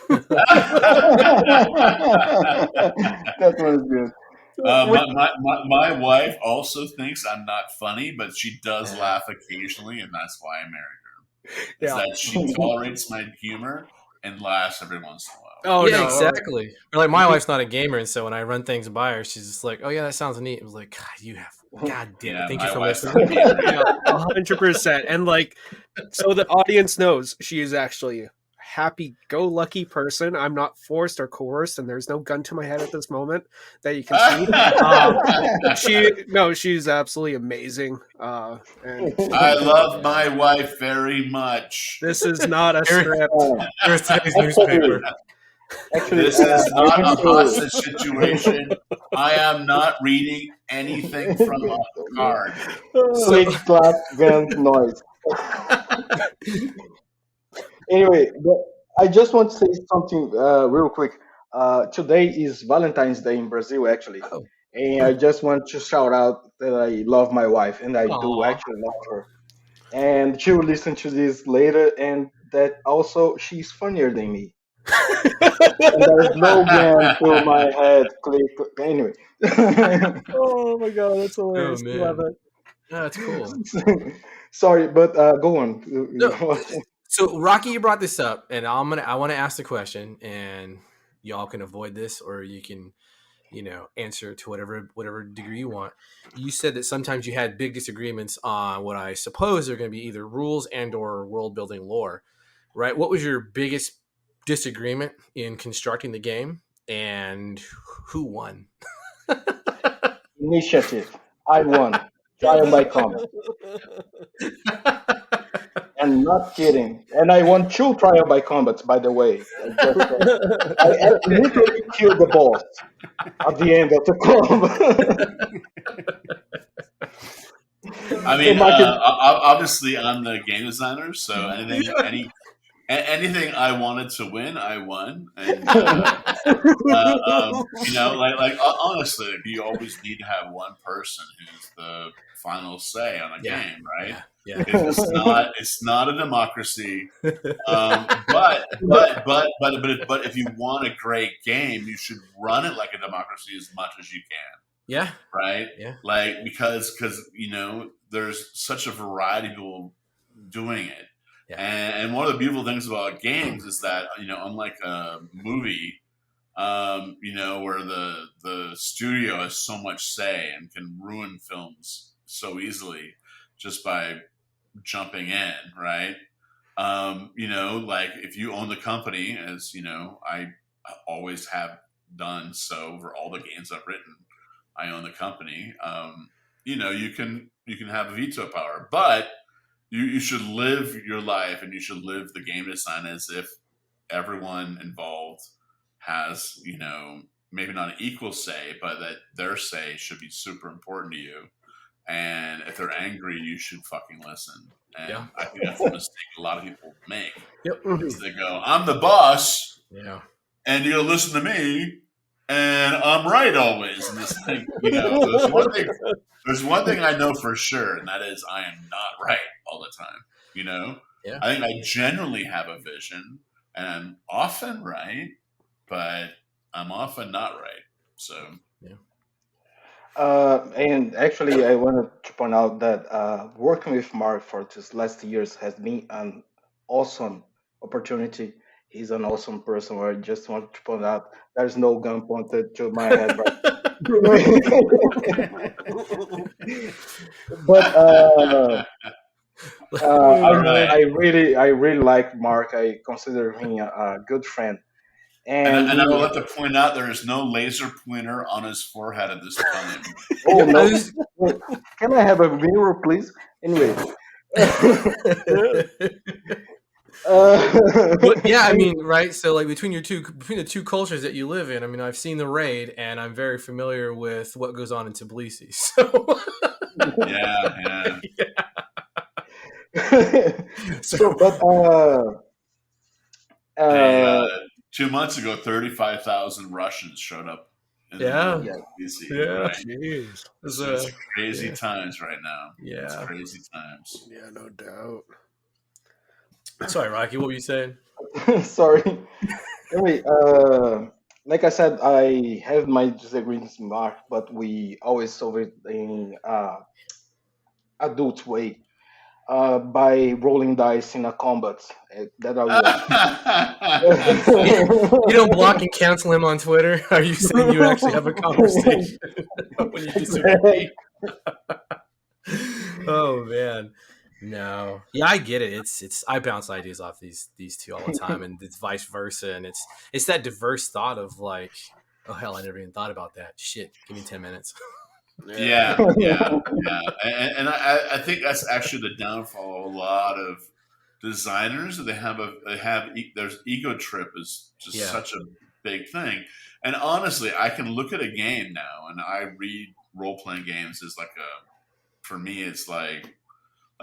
That was good. My wife also thinks I'm not funny, but she does laugh occasionally, and that's why I married her. Is that she tolerates my humor and laughs every once in a while. Oh, yeah, no, exactly. Or like my wife's not a gamer, and so when I run things by her, she's just like, "Oh yeah, that sounds neat." I was like, God damn it! Thank you for listening. 100%. And so the audience knows she is actually a happy-go-lucky person. I'm not forced or coerced, and there's no gun to my head at this moment that you can see. She's absolutely amazing. And I love my wife very much. This is not a script. Here's today's newspaper. Actually, this is not a hostage situation. I am not reading anything from a card. Switch clap gun noise. Anyway, I just want to say something real quick. Today is Valentine's Day in Brazil, actually. Oh. And I just want to shout out that I love my wife, and I do actually love her. And she will listen to this later, and that also she's funnier than me. And there's no game to my head. Click. Anyway. Oh my god, that's hilarious. Oh, I love man. it. Oh, that's cool. Sorry, but go on. No, so Rocky, you brought this up, and I want to ask the question, and y'all can avoid this, or you can, answer to whatever degree you want. You said that sometimes you had big disagreements on what I suppose are going to be either rules and or world building lore, right? What was your biggest disagreement in constructing the game, and who won? Initiative. I won. Trial by combat. And not kidding. And I won 2 trial by combats, by the way. I literally killed the boss at the end of the combat. I mean, So Mike, obviously, I'm the game designer, so anything I wanted to win, I won. And honestly, you always need to have one person who's the final say on a game, right? Yeah. It's not a democracy. But if you want a great game, you should run it like a democracy as much as you can. Yeah. Right. Yeah. Like because there's such a variety of people doing it. Yeah. And one of the beautiful things about games is that, unlike a movie, where the studio has so much say and can ruin films so easily just by jumping in, right? Like if you own the company, as I always have done so for all the games I've written, I own the company. You can have a veto power, but you should live your life and you should live the game design as if everyone involved has, maybe not an equal say, but that their say should be super important to you. And if they're angry, you should fucking listen. And I think that's the mistake a lot of people make. Yep. Is they go, I'm the boss. Yeah. And you'll listen to me. And I'm right always. And this thing, there's one thing I know for sure, and that is I am not right all the time. Yeah. I think I generally have a vision, and I'm often right, but I'm often not right. So yeah. And actually, I wanted to point out that working with Mark for these last years has been an awesome opportunity. He's an awesome person. I just want to point out there's no gun pointed to my head. But I really like Mark. I consider him a good friend. And I would like to point out there is no laser pointer on his forehead at this time. Oh no! Can I have a mirror, please? Anyway. But yeah, I mean, right? So like between the two cultures that you live in, I mean, I've seen the raid, and I'm very familiar with what goes on in Tbilisi. So yeah. But 2 months ago, 35,000 Russians showed up. Tbilisi, right? Jeez. It's crazy times right now. Yeah, it's crazy times. Yeah, no doubt. Sorry, Rocky, what were you saying? Sorry. Anyway, like I said, I have my disagreements with Mark, but we always solve it in adult way by rolling dice in a combat. That I won. You don't block and cancel him on Twitter? Are you saying you actually have a conversation when you disagree? Oh man. No, yeah, I get it. It's I bounce ideas off these two all the time, and it's vice versa. And it's that diverse thought of like, oh hell, I never even thought about that. Shit, give me 10 minutes. Yeah. And I think that's actually the downfall of a lot of designers. There's ego trip is just such a big thing. And honestly, I can look at a game now, and I read role playing games as for me, it's like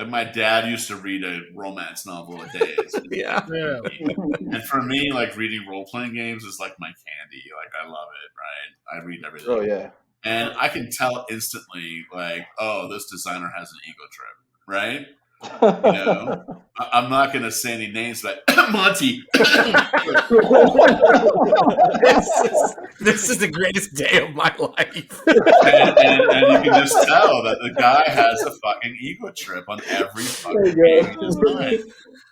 my dad used to read a romance novel a day. Yeah. And for me, like reading role-playing games is like my candy. Like I love it, right? I read everything. Oh yeah. And I can tell instantly, like, oh, this designer has an ego trip, right? You know, I'm not going to say any names, but Monty. This is the greatest day of my life. and you can just tell that the guy has a fucking ego trip on every fucking game he designs.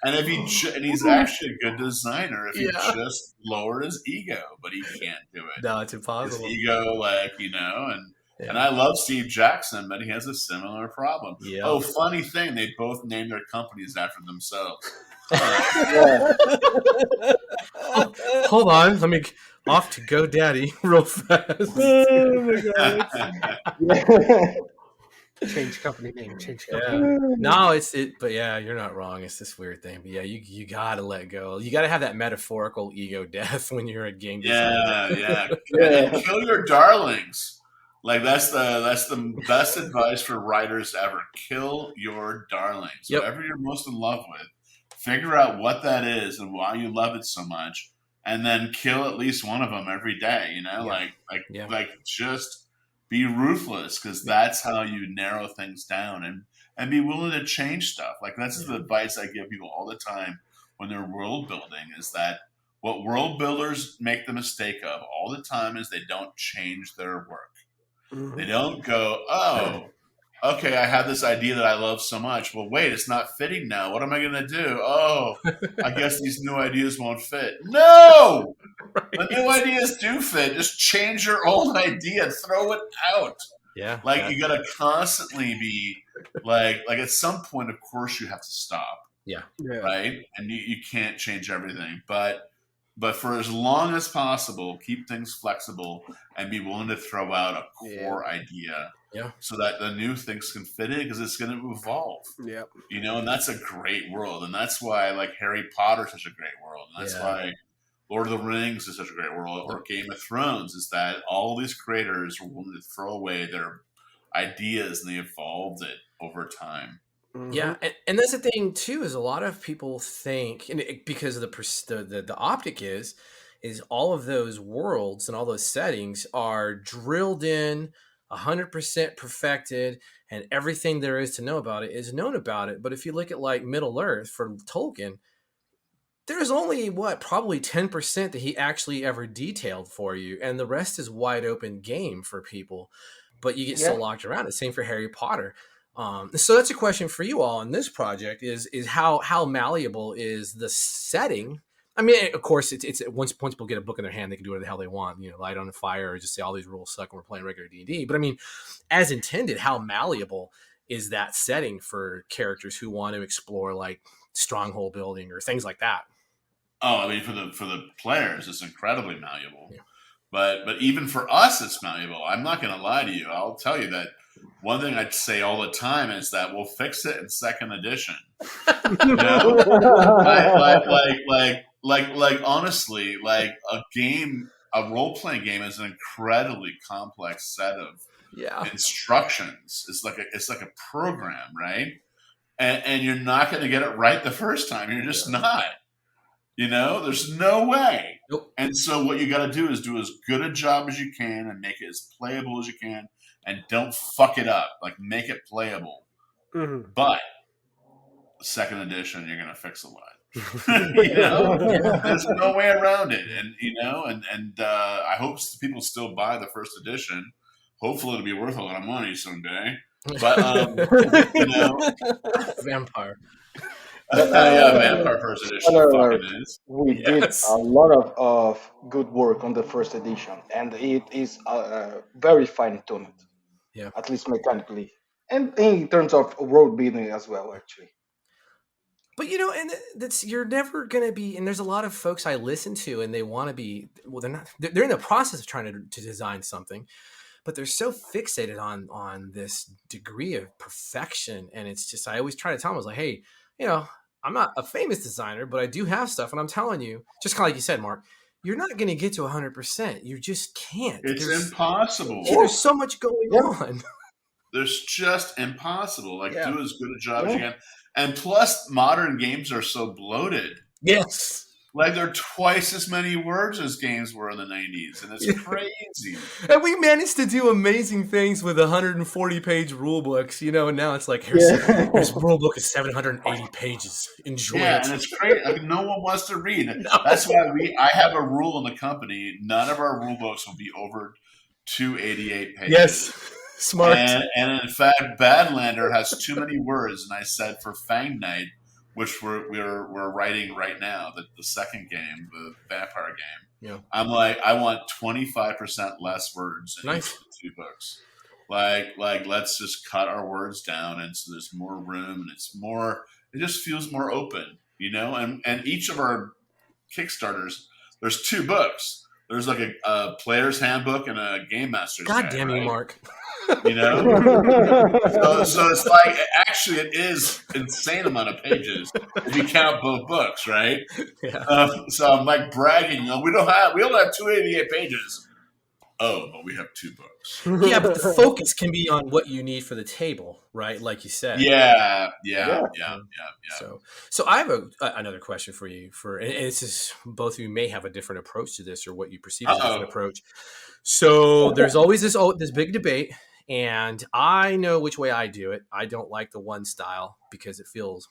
And if and he's actually a good designer if he just lowered his ego, but he can't do it. No, it's impossible. His ego, and I love Steve Jackson, but he has a similar problem. Yeah. Oh, funny thing, they both named their companies after themselves. Hold on, let me off to GoDaddy real fast. Oh my god! Change company name. Change company. Yeah. No, but yeah, you're not wrong. It's this weird thing, but yeah, you gotta let go. You gotta have that metaphorical ego death when you're a game designer. Yeah. And kill your darlings. Like that's the best advice for writers ever. Kill your darlings. Yep. Whatever you're most in love with, figure out what that is and why you love it so much, and then kill at least one of them every day. You know, like just be ruthless, because that's how you narrow things down and be willing to change stuff. Like that's the advice I give people all the time when they're world building, is that what world builders make the mistake of all the time is they don't change their work. Mm-hmm. They don't go, oh, okay, I have this idea that I love so much. Well, wait, it's not fitting now. What am I going to do? Oh, I guess these new ideas won't fit. No! Right. The new ideas do fit. Just change your old idea. Throw it out. Yeah. You got to constantly be like at some point, of course, you have to stop. Yeah. Right? And you can't change everything. But for as long as possible, keep things flexible and be willing to throw out a core idea. Yeah. So that the new things can fit in, because it's going to evolve. Yep. You know, and that's a great world. And that's why Harry Potter is such a great world. And that's why Lord of the Rings is such a great world, or Game of Thrones, is that all these creators were willing to throw away their ideas and they evolved it over time. Mm-hmm. Yeah, and that's the thing too, is a lot of people think, and because of the optic is all of those worlds and all those settings are drilled in, 100% perfected, and everything there is to know about it is known about it. But if you look at Middle Earth for Tolkien, there's only probably 10% that he actually ever detailed for you, and the rest is wide open game for people. But you get so locked around it. Same for Harry Potter. So that's a question for you all on this project: is how malleable is the setting? I mean, of course, it's once people get a book in their hand, they can do whatever the hell they want. You know, light on a fire, or just say all these rules suck and we're playing regular D&D. But I mean, as intended, how malleable is that setting for characters who want to explore stronghold building or things like that? Oh, I mean, for the players, it's incredibly malleable. Yeah. But even for us, it's malleable. I'm not going to lie to you. I'll tell you that one thing I'd say all the time is that we'll fix it in second edition. You know? Honestly, a role-playing game is an incredibly complex set of instructions. It's like a program, right? And you're not going to get it right the first time. You're just not. You know, there's no way. Nope. And so what you got to do is do as good a job as you can and make it as playable as you can, and don't fuck it up. Make it playable. Mm-hmm. But second edition, you're going to fix a lot. You know, there's no way around it. And I hope people still buy the first edition. Hopefully, it'll be worth a lot of money someday. But Vampire. Vampire first edition is. We did a lot of good work on the first edition, and it is very fine-tuned. Yeah, at least mechanically, and in terms of world building as well, actually. But and you're never going to be. And there's a lot of folks I listen to, and they want to be. Well, they're not. They're in the process of trying to design something, but they're so fixated on this degree of perfection, and it's just. I always try to tell them, I was like, hey. I'm not a famous designer, but I do have stuff. And I'm telling you, just kind of like you said, Mark, you're not going to get to 100%. You just can't. It's impossible. There's so much going on. There's just impossible. Do as good a job as you can. And plus, modern games are so bloated. Yes. Like they're twice as many words as games were in the 90s, and it's crazy. And we managed to do amazing things with 140-page rule books, and now it's like, here's rule book is 780 pages. Enjoy it. And it's crazy. Like, no one wants to read. No. That's why I have a rule in the company. None of our rule books will be over 288 pages. Yes. Smart. And in fact, Badlander has too many words, and I said for Fang Night, which we're writing right now, the second game, the vampire game. Yeah. I'm like, I want 25% less words in Nice. each of the two books. Like let's just cut our words down, and so there's more room, and it just feels more open, And each of our Kickstarters, there's two books. There's like a player's handbook and a game master's God guide, damn you, right? Mark. So it's like, actually, it is insane amount of pages if you count both books, right? Yeah. So I'm like bragging. We only have 288 pages. Oh, but we have two books. Yeah, but the focus can be on what you need for the table, right? Like you said. Yeah. So I have another question for you. And it's just, both of you may have a different approach to this, or what you perceive as a different approach. So there's always this big debate, and I know which way I do it. I don't like the one style because it feels,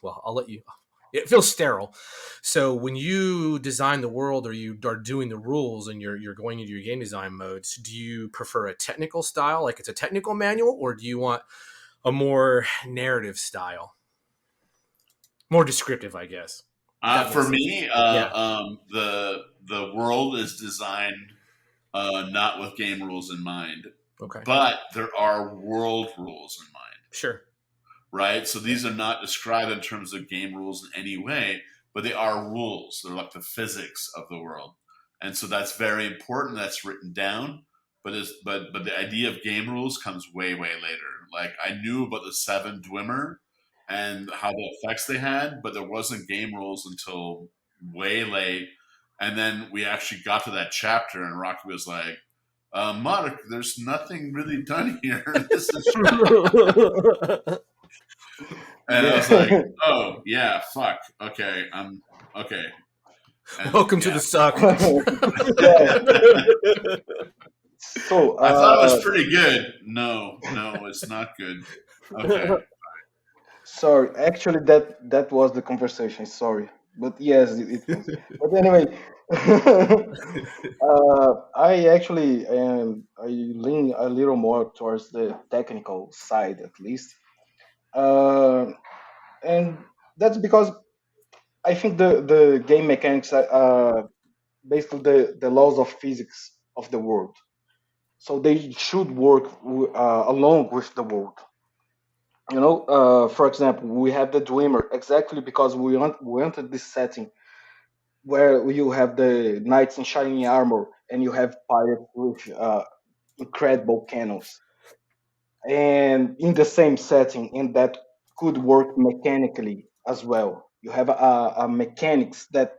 it feels sterile. So when you design the world, or you are doing the rules, and you're going into your game design modes, do you prefer a technical style, like it's a technical manual, or do you want a more narrative style? More descriptive, I guess. For me, the world is designed not with game rules in mind. Okay. But there are world rules in mind. Sure. Right? So these are not described in terms of game rules in any way, but they are rules. They're like the physics of the world. And so that's very important. That's written down. But the idea of game rules comes way, way later. Like, I knew about the 7 Dwemer and how the effects they had, but there wasn't game rules until way late. And then we actually got to that chapter, and Rocky was like, Mark, there's nothing really done here. This is and I was like, oh, yeah, fuck. Okay, okay. And, welcome to the suck. So I thought it was pretty good. No, it's not good. Okay. Sorry, actually, that was the conversation. Sorry, but yes, it was. But anyway, I actually I lean a little more towards the technical side, at least, and that's because I think the game mechanics are basically the laws of physics of the world, so they should work along with the world. For example, we have the Dreamer exactly because we wanted this setting where you have the knights in shining armor and you have pirates with incredible cannons, and in the same setting, and that could work mechanically as well. You have a mechanics that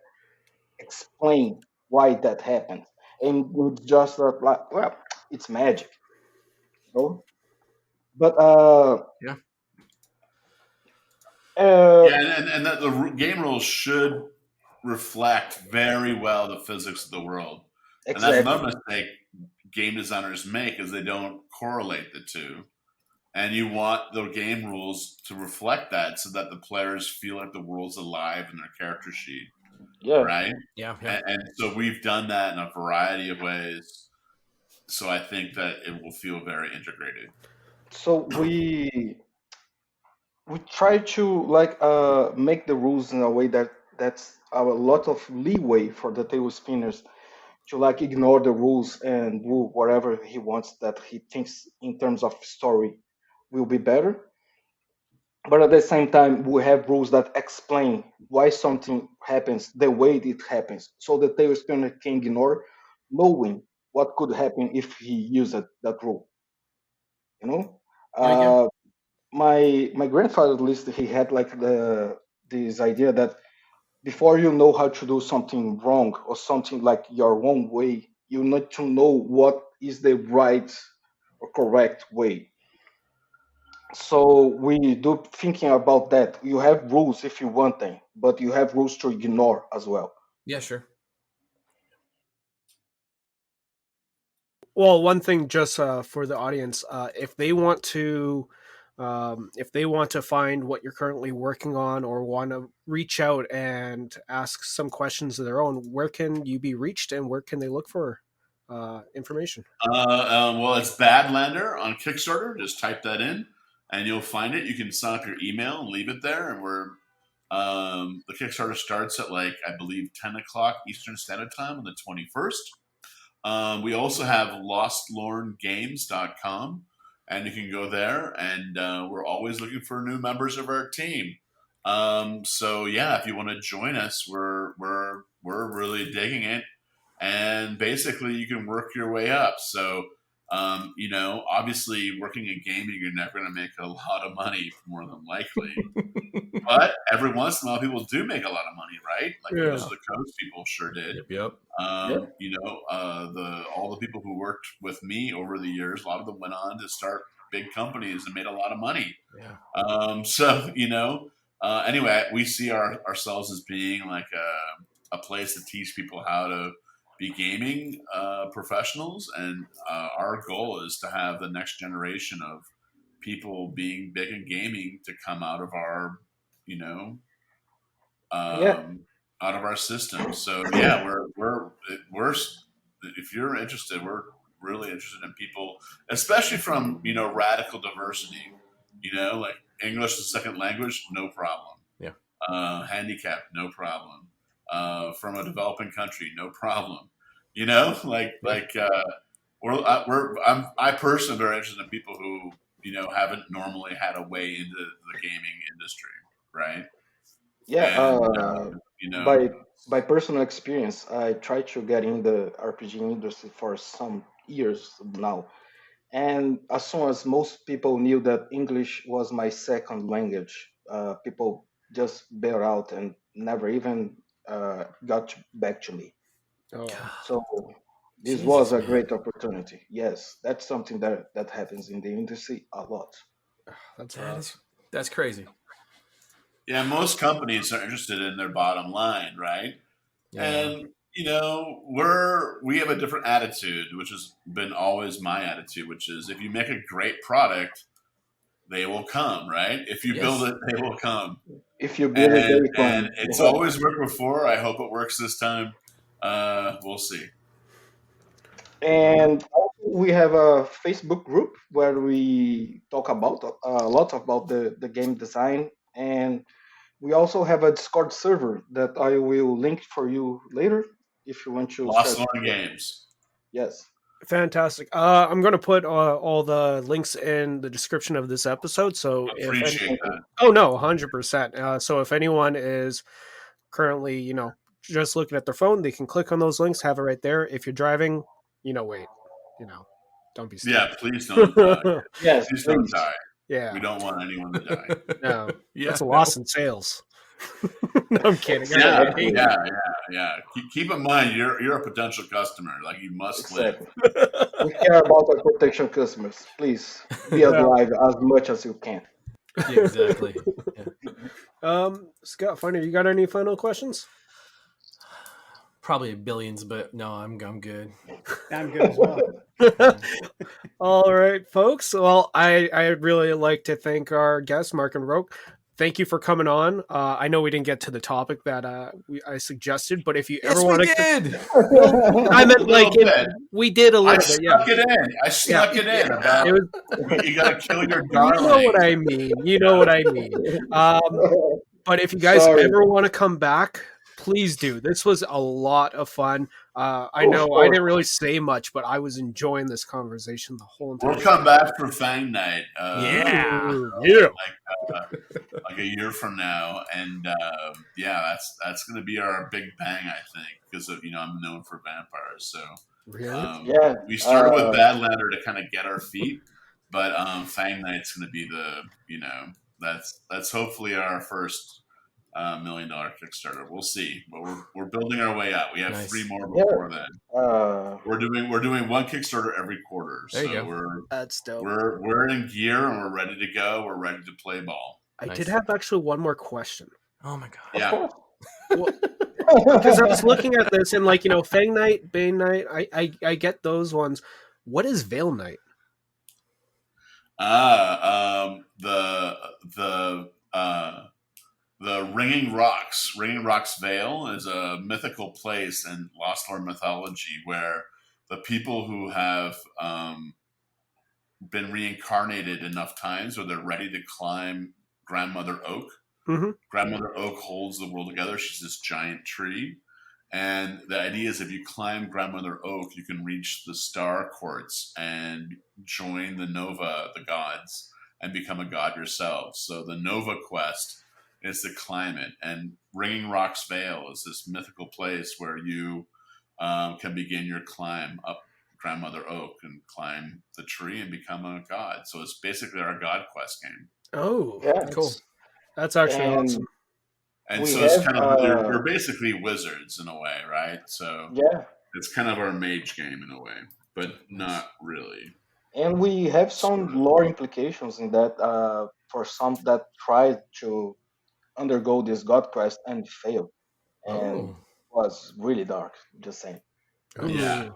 explain why that happened, and it's just like, well, it's magic, But Yeah. And that the game rules should reflect very well the physics of the world. exactly. And that's another mistake game designers make, is they don't correlate the two. And you want the game rules to reflect that, so that the players feel like the world's alive in their character sheet. Yeah. Right? Yeah. And so we've done that in a variety of ways. So I think that it will feel very integrated. So we try to make the rules in a way that's a lot of leeway for the table spinners to ignore the rules and do whatever he wants that he thinks in terms of story will be better. But at the same time, we have rules that explain why something happens the way it happens, so the table spinner can ignore knowing what could happen if he used that rule. You know, Yeah. my grandfather, at least, he had this idea that before you know how to do something wrong or something like your own way, you need to know what is the right or correct way. So we do thinking about that. You have rules if you want them, but you have rules to ignore as well. Yeah, sure. Well, one thing just for the audience, if they want to find what you're currently working on or want to reach out and ask some questions of their own, where can you be reached and where can they look for information? Well, it's Badlander on Kickstarter. Just type that in, and you'll find it. You can sign up your email and leave it there. And the Kickstarter starts at I believe 10 o'clock Eastern Standard Time on the 21st. We also have lostlorngames.com, and you can go there. And we're always looking for new members of our team. So yeah, if you want to join us, we're really digging it. And basically you can work your way up. So, obviously working in gaming, you're never going to make a lot of money, more than likely. But every once in a while, people do make a lot of money, right? Like most of the Coast people sure did. Yep. All the people who worked with me over the years, a lot of them went on to start big companies and made a lot of money. Yeah. Anyway, we see ourselves as being like a place to teach people how to be gaming professionals, and our goal is to have the next generation of people being big in gaming to come out of our, out of our system. So yeah, we're if you're interested, we're really interested in people, especially from radical diversity. Like English as a second language, no problem. Yeah. Handicap, no problem. From a developing country, no problem. I personally am very interested in people who haven't normally had a way into the gaming industry, right? Yeah. And, By personal experience, I tried to get in the RPG industry for some years now. And as soon as most people knew that English was my second language, people just bailed out and never even back to me. Oh, So this Jesus, was a man. great opportunity. Yes, that's something that happens in the industry a lot. that's crazy. yeah, most companies are interested in their bottom line, right? Yeah. And we have a different attitude, which has been always my attitude, which is if you make a great product, they will come, right? If you build it, they will come. If you build it, they come. And it's always worked before. I hope it works this time. We'll see. And also we have a Facebook group where we talk about a lot about the game design, and we also have a Discord server that I will link for you later if you want to. Lost Learn Games. Yes. fantastic. I'm going to put all the links in the description of this episode. So Appreciate that. Oh no, 100%. So if anyone is currently, just looking at their phone, they can click on those links, have it right there. If you're driving, wait, don't be stupid. Yeah, please don't die. Yes, Please don't die. Yeah. We don't want anyone to die. No, Yeah. that's a loss in sales. No, I'm kidding. Yeah. Keep in mind, you're a potential customer. Like you must exactly. live. We care about our protection customers. Please be alive as much as you can. Yeah, exactly. Yeah. Scott, Finder, you got any final questions? Probably billions, but no, I'm good. I'm good as well. All right, folks. Well, I'd really like to thank our guests, Mark and Roque. Thank you for coming on. I know we didn't get to the topic that I suggested, but if you ever want to, did. I meant we did a little bit. Yeah, I snuck it in. About, you got to kill your you darling. know what I mean. But if you guys ever want to come back, please do. This was a lot of fun. I know I didn't really say much, but I was enjoying this conversation the whole entire We'll come back for Fang Night. Like a year from now, and that's going to be our big bang, I think, because of I'm known for vampires. So we started with Badlander to kind of get our feet, but Fang Night's going to be that's hopefully our first $1 million Kickstarter. We'll see, but we're building our way out. We have 3 more before then. We're doing one Kickstarter every quarter. There you go. That's dope. We're in gear and we're ready to go. We're ready to play ball. I did have actually one more question. Oh my god! Yeah. Well, Because I was looking at this and like, Fang Knight, Bane Knight, I get those ones. What is Veil Knight? The Ringing Rocks Vale is a mythical place in Lost Lore mythology where the people who have been reincarnated enough times where they're ready to climb Grandmother Oak. Mm-hmm. Grandmother Oak holds the world together. She's this giant tree. And the idea is if you climb Grandmother Oak, you can reach the Star Courts and join the Nova, the gods, and become a god yourself. So the Nova quest is to climb it. And Ringing Rocks Vale is this mythical place where you can begin your climb up Grandmother Oak and climb the tree and become a god. So it's basically our god quest game. Oh, Yeah. cool. That's actually awesome. And so it's kind of we're basically wizards in a way, right? So Yeah. it's kind of our mage game in a way, but not really. And we have some lore implications in that for some that tried to undergo this god quest and failed, and was really dark. Just saying. Yeah.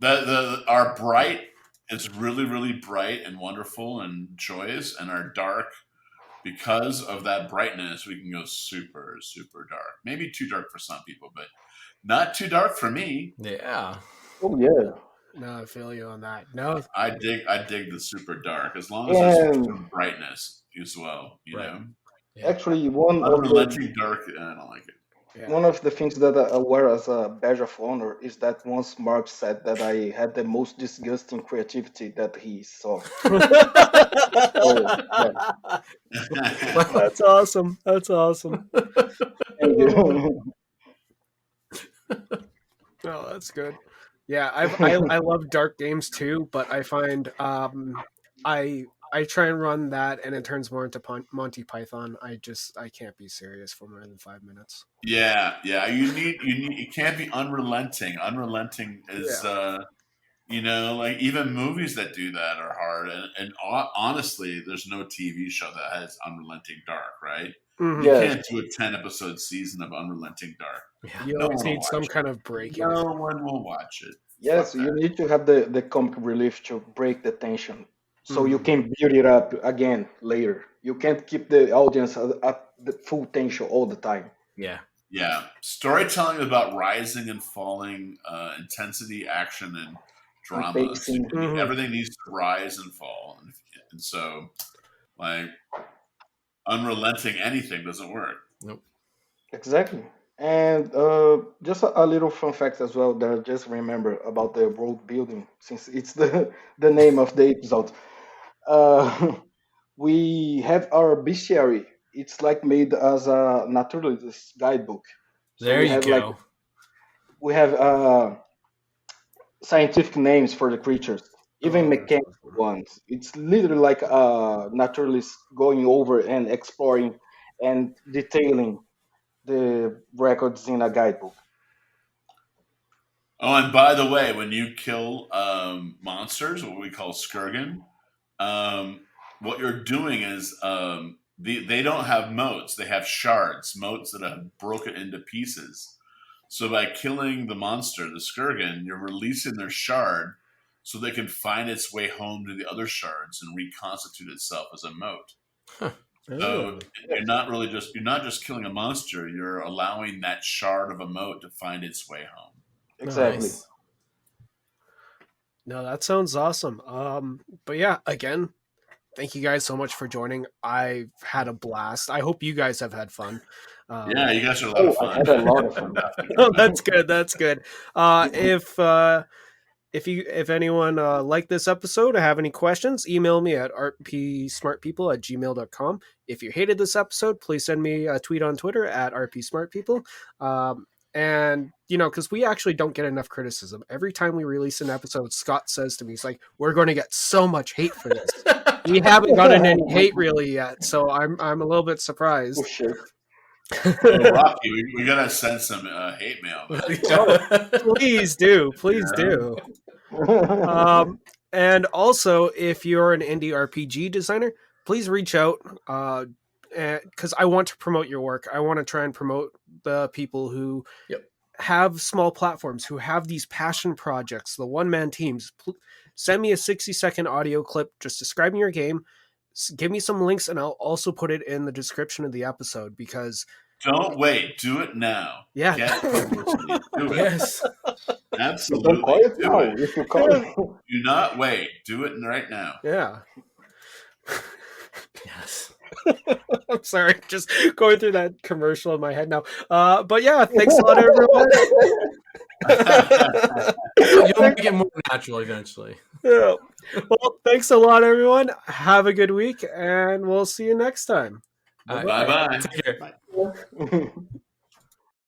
Our bright is really, really bright and wonderful and joyous, and our dark, because of that brightness, we can go super, super dark. Maybe too dark for some people, but not too dark for me. Yeah. Oh yeah. No, I feel you on that. No, I dig the super dark as long as there's some brightness as well. You know. Yeah. Actually, one unrelenting dark. I don't like it. Yeah. One of the things that I wear as a badge of honor is that once Mark said that I had the most disgusting creativity that he saw. That's awesome. That's awesome. Thank you. Oh, that's good. Yeah, I love dark games too, but I find I try and run that, and it turns more into Monty Python. I can't be serious for more than 5 minutes. Yeah. You need. It can't be unrelenting. Unrelenting is, like even movies that do that are hard. And honestly, there's no TV show that has unrelenting dark, right? Mm-hmm. You can't do a 10-episode season of unrelenting dark. Yeah. You always need some kind of break. No one will watch it. Yes, you need to have the comic relief to break the tension. So you can build it up again later. You can't keep the audience at the full tension all the time. Yeah. Storytelling is about rising and falling, intensity, action, and drama. So everything needs to rise and fall, and so like unrelenting anything doesn't work. Nope. Exactly. And just a little fun fact as well that I just remember about the world building, since it's the name of the episode. We have our bestiary. It's like made as a naturalist guidebook. So there you go. We have scientific names for the creatures, even mechanical ones. It's literally like a naturalist going over and exploring and detailing the records in a guidebook. Oh, and by the way, when you kill monsters, what we call Skurgan, what you're doing is they don't have motes; they have shards, motes that have broken into pieces. So by killing the monster, the Skurgan, you're releasing their shard, so they can find its way home to the other shards and reconstitute itself as a mote. Huh. So you're not just killing a monster, you're allowing that shard of a mote to find its way home. Exactly. Nice. No, that sounds awesome. But yeah, again, thank you guys so much for joining. I've had a blast. I hope you guys have had fun. Yeah, you guys are a lot of fun. I had a lot of fun. Oh, that's good. That's good. If anyone liked this episode or have any questions, email me at rpsmartpeople@gmail.com. If you hated this episode, please send me a tweet on Twitter at rpsmartpeople. And, because we actually don't get enough criticism. Every time we release an episode, Scott says to me, he's like, we're going to get so much hate for this. We haven't gotten any hate really yet, so I'm a little bit surprised. Oh, shit. Rocky, we gotta send some hate mail. Please do. And also, if you're an indie RPG designer, please reach out because I want to promote your work. I want to try and promote the people who Yep. have small platforms, who have these passion projects, the one-man teams, send me a 60-second audio clip just describing your game. Give me some links, and I'll also put it in the description of the episode, because Don't wait. Do it now. Yeah. Get publicity. Do it. Yes. Absolutely. Don't call it Do now. it. If you call it, Do not wait. Do it right now. yeah. Yes. I'm sorry, just going through that commercial in my head now. But yeah, thanks a lot, everyone. You'll make it more natural eventually. Yeah. Well, thanks a lot, everyone. Have a good week, and we'll see you next time. All right. Bye-bye. Take care. Bye.